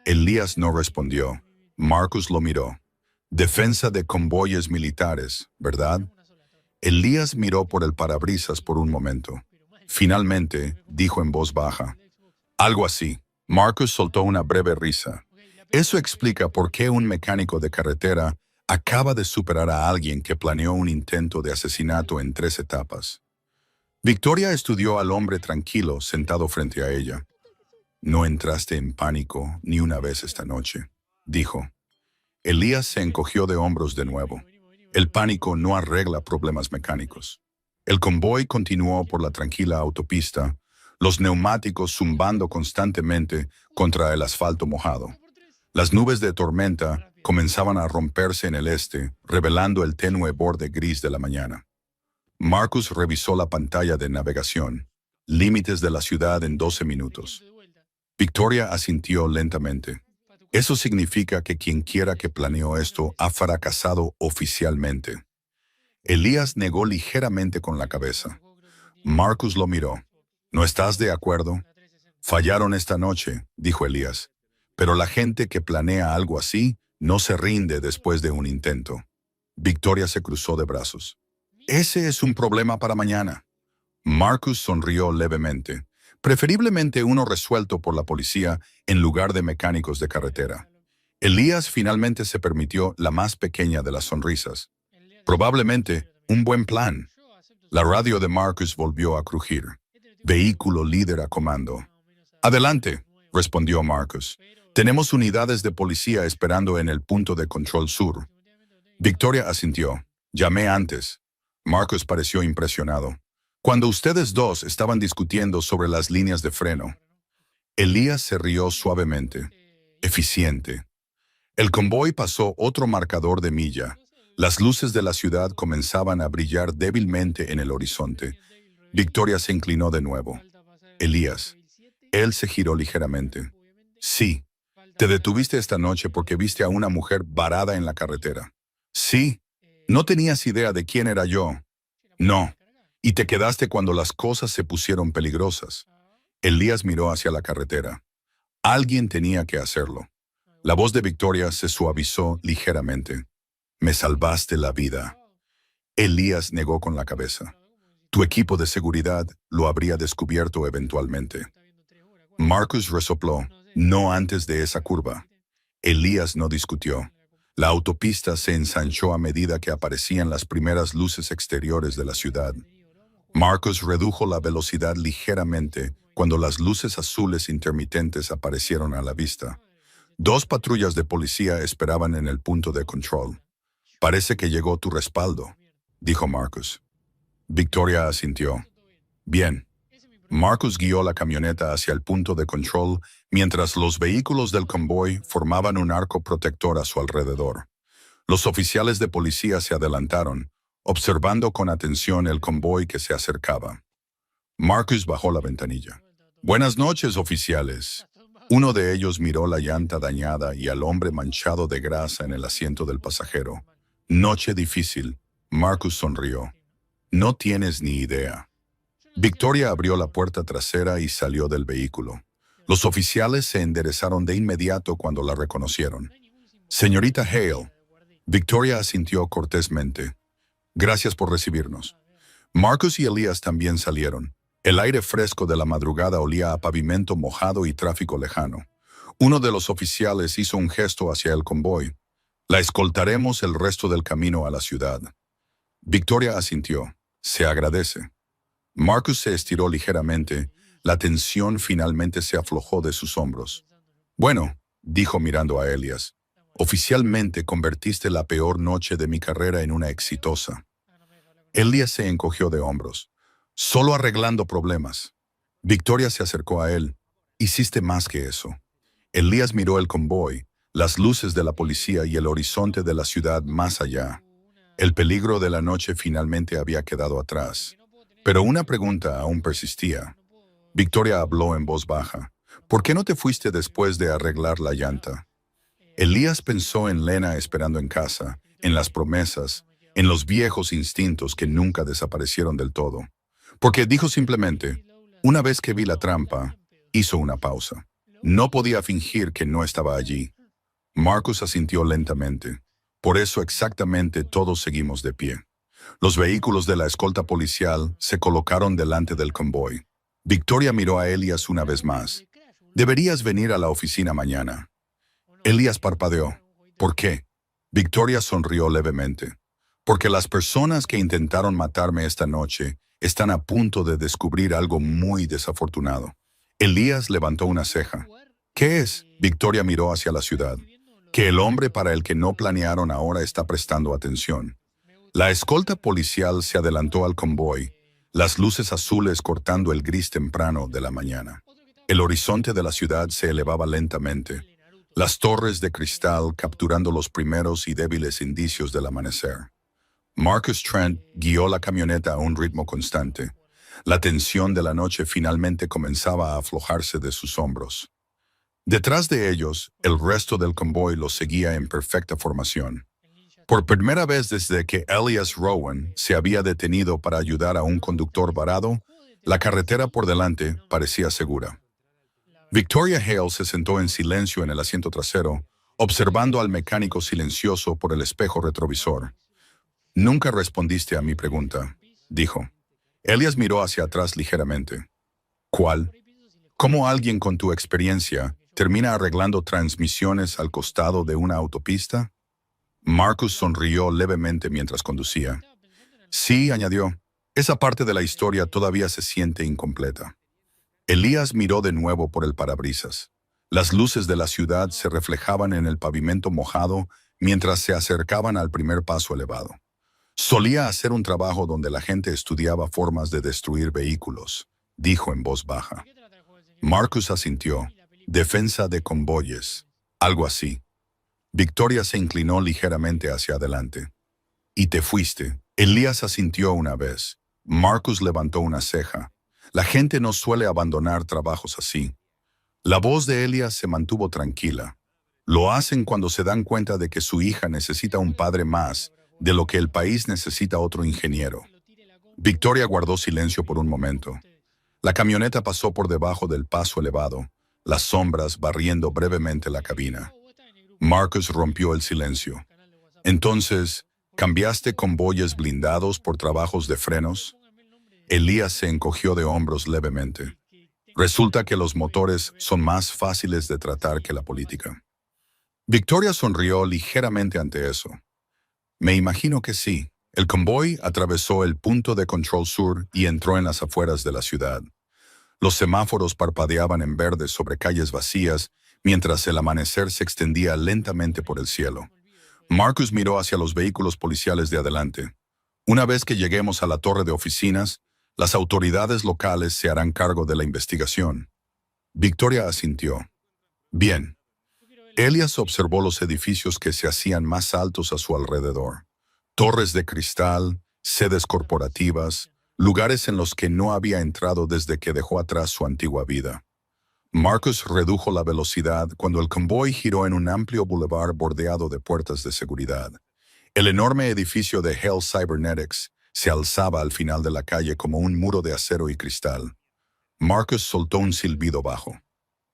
Elías no respondió. Marcus lo miró. Defensa de convoyes militares, ¿verdad? Elías miró por el parabrisas por un momento. Finalmente, dijo en voz baja. Algo así. Marcus soltó una breve risa. Eso explica por qué un mecánico de carretera acaba de superar a alguien que planeó un intento de asesinato en 3 etapas. Victoria estudió al hombre tranquilo sentado frente a ella. No entraste en pánico ni una vez esta noche, dijo. Elías se encogió de hombros de nuevo. El pánico no arregla problemas mecánicos. El convoy continuó por la tranquila autopista, los neumáticos zumbando constantemente contra el asfalto mojado. Las nubes de tormenta comenzaban a romperse en el este, revelando el tenue borde gris de la mañana. Marcus revisó la pantalla de navegación. Límites de la ciudad en 12 minutos. Victoria asintió lentamente. Eso significa que quien quiera que planeó esto ha fracasado oficialmente. Elías negó ligeramente con la cabeza. Marcus lo miró. ¿No estás de acuerdo? Fallaron esta noche, dijo Elías. Pero la gente que planea algo así no se rinde después de un intento. Victoria se cruzó de brazos. Ese es un problema para mañana. Marcus sonrió levemente. Preferiblemente uno resuelto por la policía en lugar de mecánicos de carretera. Elías finalmente se permitió la más pequeña de las sonrisas. Probablemente un buen plan. La radio de Marcus volvió a crujir. Vehículo líder a comando. Adelante, respondió Marcus. Tenemos unidades de policía esperando en el punto de control sur. Victoria asintió. Llamé antes. Marcus pareció impresionado. Cuando ustedes dos estaban discutiendo sobre las líneas de freno. Elías se rió suavemente. Eficiente. El convoy pasó otro marcador de milla. Las luces de la ciudad comenzaban a brillar débilmente en el horizonte. Victoria se inclinó de nuevo. Elías. Él se giró ligeramente. Sí. Te detuviste esta noche porque viste a una mujer varada en la carretera. Sí. ¿No tenías idea de quién era yo? No. Y te quedaste cuando las cosas se pusieron peligrosas. Elías miró hacia la carretera. Alguien tenía que hacerlo. La voz de Victoria se suavizó ligeramente. Me salvaste la vida. Elías negó con la cabeza. Tu equipo de seguridad lo habría descubierto eventualmente. Marcus resopló. No antes de esa curva. Elías no discutió. La autopista se ensanchó a medida que aparecían las primeras luces exteriores de la ciudad. Marcus redujo la velocidad ligeramente cuando las luces azules intermitentes aparecieron a la vista. 2 patrullas de policía esperaban en el punto de control. Parece que llegó tu respaldo, dijo Marcus. Victoria asintió. Bien. Marcus guió la camioneta hacia el punto de control mientras los vehículos del convoy formaban un arco protector a su alrededor. Los oficiales de policía se adelantaron, observando con atención el convoy que se acercaba. Marcus bajó la ventanilla. Buenas noches, oficiales. Uno de ellos miró la llanta dañada y al hombre manchado de grasa en el asiento del pasajero. Noche difícil. Marcus sonrió. No tienes ni idea. Victoria abrió la puerta trasera y salió del vehículo. Los oficiales se enderezaron de inmediato cuando la reconocieron. Señorita Hale. Victoria asintió cortésmente. Gracias por recibirnos. Marcus y Elías también salieron. El aire fresco de la madrugada olía a pavimento mojado y tráfico lejano. Uno de los oficiales hizo un gesto hacia el convoy. La escoltaremos el resto del camino a la ciudad. Victoria asintió. Se agradece. Marcus se estiró ligeramente. La tensión finalmente se aflojó de sus hombros. Bueno, dijo mirando a Elías. Oficialmente convertiste la peor noche de mi carrera en una exitosa. Elías se encogió de hombros. Solo arreglando problemas. Victoria se acercó a él. Hiciste más que eso. Elías miró el convoy, las luces de la policía y el horizonte de la ciudad más allá. El peligro de la noche finalmente había quedado atrás. Pero una pregunta aún persistía. Victoria habló en voz baja. ¿Por qué no te fuiste después de arreglar la llanta? Elías pensó en Lena esperando en casa, en las promesas, en los viejos instintos que nunca desaparecieron del todo. Porque dijo simplemente, una vez que vi la trampa, hizo una pausa. No podía fingir que no estaba allí. Marcus asintió lentamente. Por eso exactamente todos seguimos de pie. Los vehículos de la escolta policial se colocaron delante del convoy. Victoria miró a Elías una vez más. Deberías venir a la oficina mañana. Elías parpadeó. ¿Por qué? Victoria sonrió levemente. Porque las personas que intentaron matarme esta noche están a punto de descubrir algo muy desafortunado. Elías levantó una ceja. ¿Qué es? Victoria miró hacia la ciudad. Que el hombre para el que no planearon ahora está prestando atención. La escolta policial se adelantó al convoy, las luces azules cortando el gris temprano de la mañana. El horizonte de la ciudad se elevaba lentamente, las torres de cristal capturando los primeros y débiles indicios del amanecer. Marcus Trent guió la camioneta a un ritmo constante. La tensión de la noche finalmente comenzaba a aflojarse de sus hombros. Detrás de ellos, el resto del convoy los seguía en perfecta formación. Por primera vez desde que Elias Rowan se había detenido para ayudar a un conductor varado, la carretera por delante parecía segura. Victoria Hale se sentó en silencio en el asiento trasero, observando al mecánico silencioso por el espejo retrovisor. «Nunca respondiste a mi pregunta», dijo. Elias miró hacia atrás ligeramente. «¿Cuál? ¿Cómo alguien con tu experiencia termina arreglando transmisiones al costado de una autopista?» Marcus sonrió levemente mientras conducía. «Sí», añadió, «esa parte de la historia todavía se siente incompleta». Elías miró de nuevo por el parabrisas. Las luces de la ciudad se reflejaban en el pavimento mojado mientras se acercaban al primer paso elevado. «Solía hacer un trabajo donde la gente estudiaba formas de destruir vehículos», dijo en voz baja. Marcus asintió. «Defensa de convoyes. Algo así». Victoria se inclinó ligeramente hacia adelante. «¿Y te fuiste?» Elías asintió una vez. Marcus levantó una ceja. «La gente no suele abandonar trabajos así». La voz de Elías se mantuvo tranquila. «Lo hacen cuando se dan cuenta de que su hija necesita un padre más de lo que el país necesita otro ingeniero». Victoria guardó silencio por un momento. La camioneta pasó por debajo del paso elevado, las sombras barriendo brevemente la cabina. Marcus rompió el silencio. «Entonces, ¿cambiaste convoyes blindados por trabajos de frenos?» Elías se encogió de hombros levemente. «Resulta que los motores son más fáciles de tratar que la política». Victoria sonrió ligeramente ante eso. «Me imagino que sí». El convoy atravesó el punto de control sur y entró en las afueras de la ciudad. Los semáforos parpadeaban en verde sobre calles vacías mientras el amanecer se extendía lentamente por el cielo. Marcus miró hacia los vehículos policiales de adelante. «Una vez que lleguemos a la torre de oficinas, las autoridades locales se harán cargo de la investigación». Victoria asintió. «Bien». Elias observó los edificios que se hacían más altos a su alrededor. Torres de cristal, sedes corporativas, lugares en los que no había entrado desde que dejó atrás su antigua vida. Marcus redujo la velocidad cuando el convoy giró en un amplio bulevar bordeado de puertas de seguridad. El enorme edificio de Hale Cybernetics se alzaba al final de la calle como un muro de acero y cristal. Marcus soltó un silbido bajo.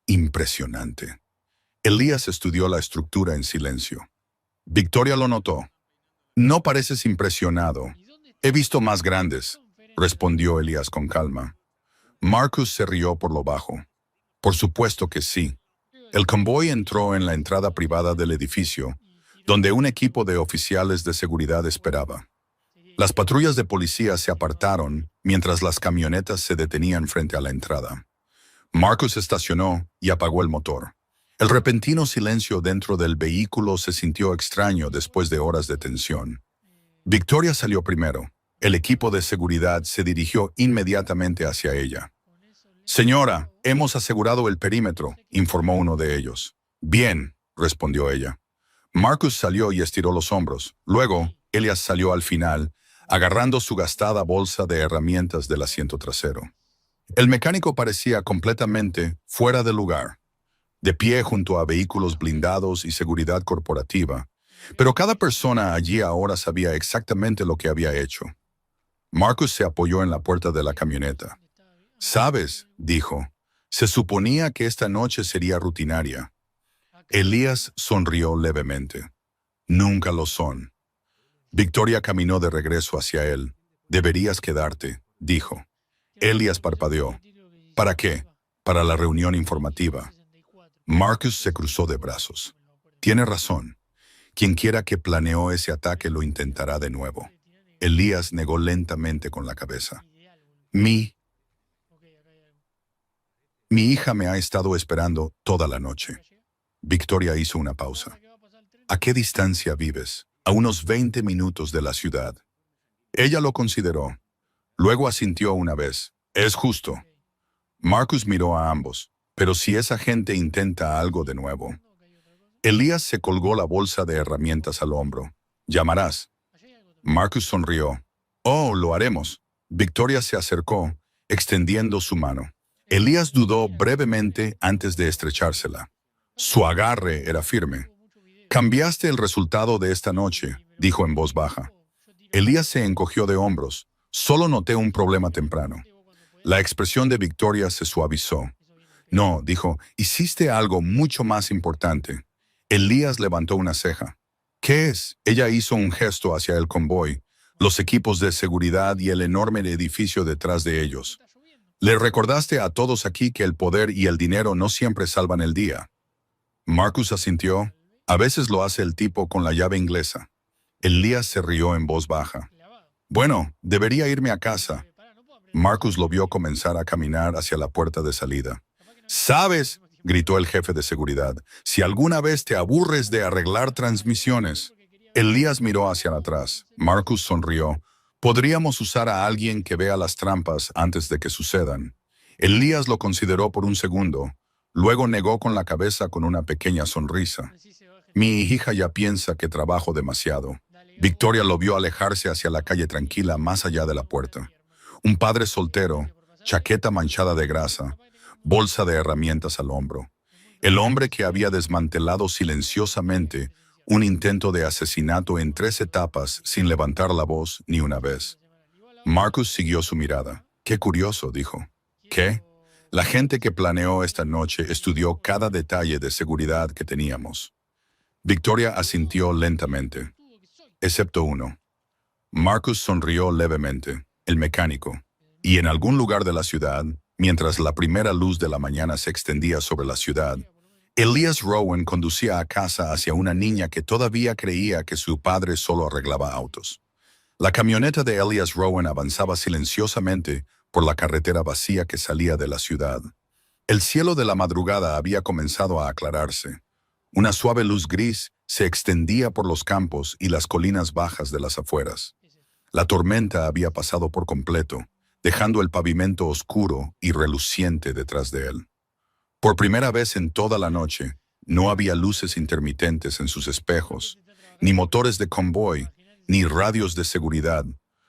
«Impresionante». Elías estudió la estructura en silencio. Victoria lo notó. «No pareces impresionado. He visto más grandes», respondió Elías con calma. Marcus se rió por lo bajo. «Por supuesto que sí». El convoy entró en la entrada privada del edificio, donde un equipo de oficiales de seguridad esperaba. Las patrullas de policía se apartaron mientras las camionetas se detenían frente a la entrada. Marcus estacionó y apagó el motor. El repentino silencio dentro del vehículo se sintió extraño después de horas de tensión. Victoria salió primero. El equipo de seguridad se dirigió inmediatamente hacia ella. «Señora, hemos asegurado el perímetro», informó uno de ellos. «Bien», respondió ella. Marcus salió y estiró los hombros. Luego, Elias salió al final, agarrando su gastada bolsa de herramientas del asiento trasero. El mecánico parecía completamente fuera de lugar, de pie junto a vehículos blindados y seguridad corporativa, pero cada persona allí ahora sabía exactamente lo que había hecho. Marcus se apoyó en la puerta de la camioneta. «¿Sabes?», dijo, «se suponía que esta noche sería rutinaria». Elías sonrió levemente. «Nunca lo son». Victoria caminó de regreso hacia él. «Deberías quedarte», dijo. Elías parpadeó. «¿Para qué?». «Para la reunión informativa». Marcus se cruzó de brazos. «Tiene razón. Quien quiera que planeó ese ataque lo intentará de nuevo». Elías negó lentamente con la cabeza. Mi hija me ha estado esperando toda la noche». Victoria hizo una pausa. «¿A qué distancia vives?» «A unos 20 minutos de la ciudad». Ella lo consideró. Luego asintió una vez. «Es justo». Marcus miró a ambos. «Pero si esa gente intenta algo de nuevo». Elías se colgó la bolsa de herramientas al hombro. «Llamarás». Marcus sonrió. «Oh, lo haremos». Victoria se acercó, extendiendo su mano. Elías dudó brevemente antes de estrechársela. Su agarre era firme. «Cambiaste el resultado de esta noche», dijo en voz baja. Elías se encogió de hombros. «Solo noté un problema temprano». La expresión de Victoria se suavizó. «No», dijo, «hiciste algo mucho más importante». Elías levantó una ceja. «¿Qué es?». Ella hizo un gesto hacia el convoy, los equipos de seguridad y el enorme edificio detrás de ellos. «Le recordaste a todos aquí que el poder y el dinero no siempre salvan el día». Marcus asintió. «A veces lo hace el tipo con la llave inglesa». Elías se rió en voz baja. «Bueno, debería irme a casa». Marcus lo vio comenzar a caminar hacia la puerta de salida. «¿Sabes?», gritó el jefe de seguridad, «si alguna vez te aburres de arreglar transmisiones». Elías miró hacia atrás. Marcus sonrió. «Podríamos usar a alguien que vea las trampas antes de que sucedan». Elías lo consideró por un segundo. Luego negó con la cabeza con una pequeña sonrisa. «Mi hija ya piensa que trabajo demasiado». Victoria lo vio alejarse hacia la calle tranquila más allá de la puerta. Un padre soltero, chaqueta manchada de grasa, bolsa de herramientas al hombro. El hombre que había desmantelado silenciosamente un intento de asesinato en 3 etapas sin levantar la voz ni una vez. Marcus siguió su mirada. «Qué curioso», dijo. «¿Qué?». «La gente que planeó esta noche estudió cada detalle de seguridad que teníamos». Victoria asintió lentamente. «Excepto uno». Marcus sonrió levemente. «El mecánico». Y en algún lugar de la ciudad, mientras la primera luz de la mañana se extendía sobre la ciudad, Elías Rowan conducía a casa hacia una niña que todavía creía que su padre solo arreglaba autos. La camioneta de Elías Rowan avanzaba silenciosamente por la carretera vacía que salía de la ciudad. El cielo de la madrugada había comenzado a aclararse. Una suave luz gris se extendía por los campos y las colinas bajas de las afueras. La tormenta había pasado por completo, dejando el pavimento oscuro y reluciente detrás de él. Por primera vez en toda la noche, no había luces intermitentes en sus espejos, ni motores de convoy, ni radios de seguridad,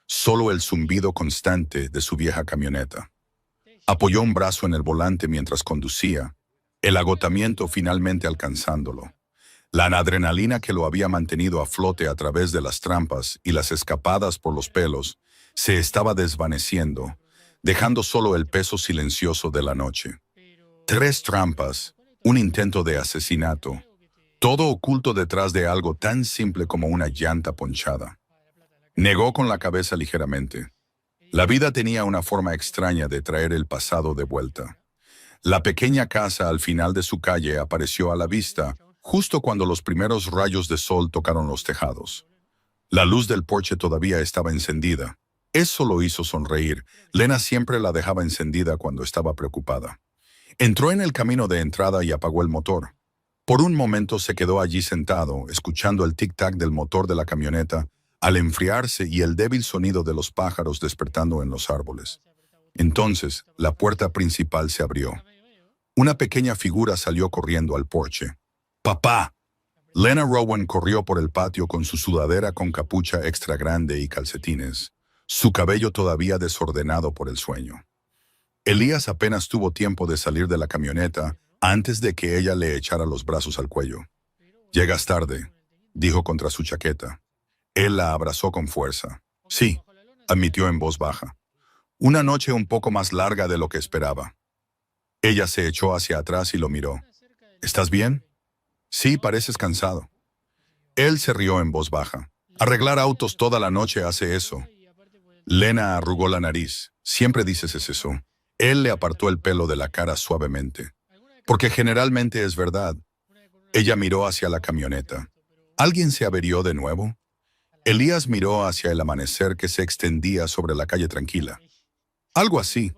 solo el zumbido constante de su vieja camioneta. Apoyó un brazo en el volante mientras conducía, el agotamiento finalmente alcanzándolo. La adrenalina que lo había mantenido a flote a través de las trampas y las escapadas por los pelos se estaba desvaneciendo, dejando solo el peso silencioso de la noche. 3 trampas, un intento de asesinato, todo oculto detrás de algo tan simple como una llanta ponchada. Negó con la cabeza ligeramente. La vida tenía una forma extraña de traer el pasado de vuelta. La pequeña casa al final de su calle apareció a la vista justo cuando los primeros rayos de sol tocaron los tejados. La luz del porche todavía estaba encendida. Eso lo hizo sonreír. Lena siempre la dejaba encendida cuando estaba preocupada. Entró en el camino de entrada y apagó el motor. Por un momento se quedó allí sentado, escuchando el tic-tac del motor de la camioneta al enfriarse y el débil sonido de los pájaros despertando en los árboles. Entonces, la puerta principal se abrió. Una pequeña figura salió corriendo al porche. ¡Papá! Lena Rowan corrió por el patio con su sudadera con capucha extra grande y calcetines, su cabello todavía desordenado por el sueño. Elías apenas tuvo tiempo de salir de la camioneta antes de que ella le echara los brazos al cuello. «Llegas tarde», dijo contra su chaqueta. Él la abrazó con fuerza. «Sí», admitió en voz baja. «Una noche un poco más larga de lo que esperaba». Ella se echó hacia atrás y lo miró. «¿Estás bien?» «Sí, pareces cansado». Él se rió en voz baja. «Arreglar autos toda la noche hace eso». Lena arrugó la nariz. «Siempre dices eso». Él le apartó el pelo de la cara suavemente. «Porque generalmente es verdad». Ella miró hacia la camioneta. ¿Alguien se averió de nuevo? Elías miró hacia el amanecer que se extendía sobre la calle tranquila. «Algo así».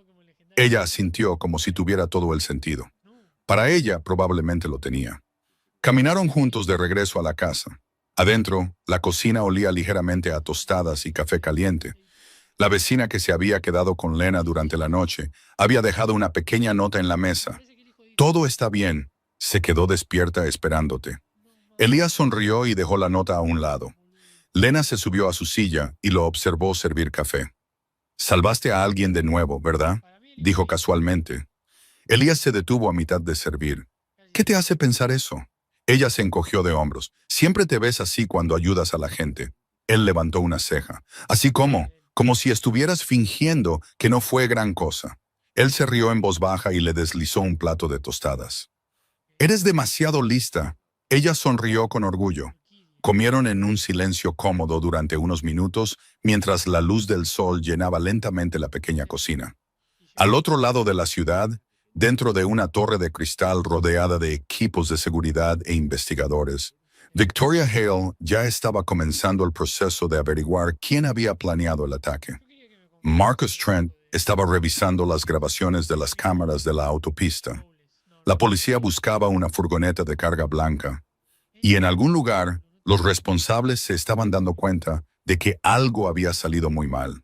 Ella asintió como si tuviera todo el sentido. Para ella probablemente lo tenía. Caminaron juntos de regreso a la casa. Adentro, la cocina olía ligeramente a tostadas y café caliente. La vecina que se había quedado con Lena durante la noche había dejado una pequeña nota en la mesa. «Todo está bien». Se quedó despierta esperándote. Elías sonrió y dejó la nota a un lado. Lena se subió a su silla y lo observó servir café. «Salvaste a alguien de nuevo, ¿verdad?», dijo casualmente. Elías se detuvo a mitad de servir. «¿Qué te hace pensar eso?». Ella se encogió de hombros. «Siempre te ves así cuando ayudas a la gente». Él levantó una ceja. «¿Así cómo? Como si estuvieras fingiendo que no fue gran cosa». Él se rió en voz baja y le deslizó un plato de tostadas. «Eres demasiado lista». Ella sonrió con orgullo. Comieron en un silencio cómodo durante unos minutos mientras la luz del sol llenaba lentamente la pequeña cocina. Al otro lado de la ciudad, dentro de una torre de cristal rodeada de equipos de seguridad e investigadores, Victoria Hale ya estaba comenzando el proceso de averiguar quién había planeado el ataque. Marcus Trent estaba revisando las grabaciones de las cámaras de la autopista. La policía buscaba una furgoneta de carga blanca, y en algún lugar los responsables se estaban dando cuenta de que algo había salido muy mal,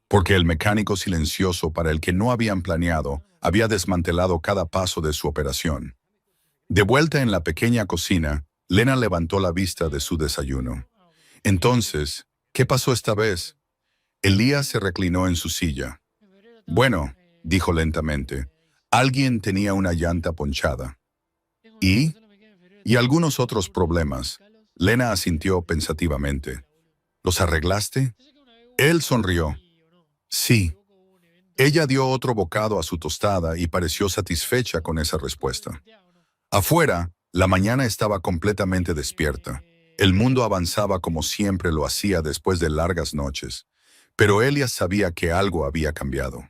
porque el mecánico silencioso para el que no habían planeado había desmantelado cada paso de su operación. De vuelta en la pequeña cocina, Lena levantó la vista de su desayuno. Entonces, ¿qué pasó esta vez? Elías se reclinó en su silla. «Bueno», dijo lentamente, «alguien tenía una llanta ponchada». ¿Y? «Y algunos otros problemas». Lena asintió pensativamente. «¿Los arreglaste?» Él sonrió. «Sí». Ella dio otro bocado a su tostada y pareció satisfecha con esa respuesta. Afuera, la mañana estaba completamente despierta. El mundo avanzaba como siempre lo hacía después de largas noches, pero Elías sabía que algo había cambiado.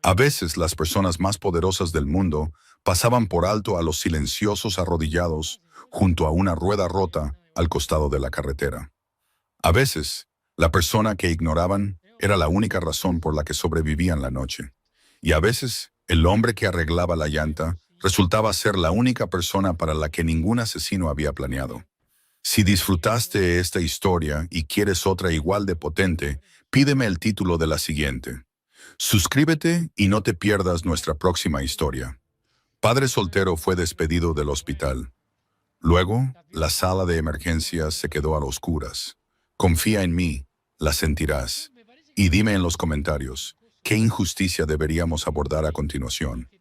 A veces las personas más poderosas del mundo pasaban por alto a los silenciosos arrodillados junto a una rueda rota al costado de la carretera. A veces, la persona que ignoraban era la única razón por la que sobrevivían la noche. Y a veces, el hombre que arreglaba la llanta resultaba ser la única persona para la que ningún asesino había planeado. Si disfrutaste esta historia y quieres otra igual de potente, pídeme el título de la siguiente. Suscríbete y no te pierdas nuestra próxima historia. Padre soltero fue despedido del hospital. Luego, la sala de emergencias se quedó a oscuras. Confía en mí, la sentirás. Y dime en los comentarios, ¿qué injusticia deberíamos abordar a continuación?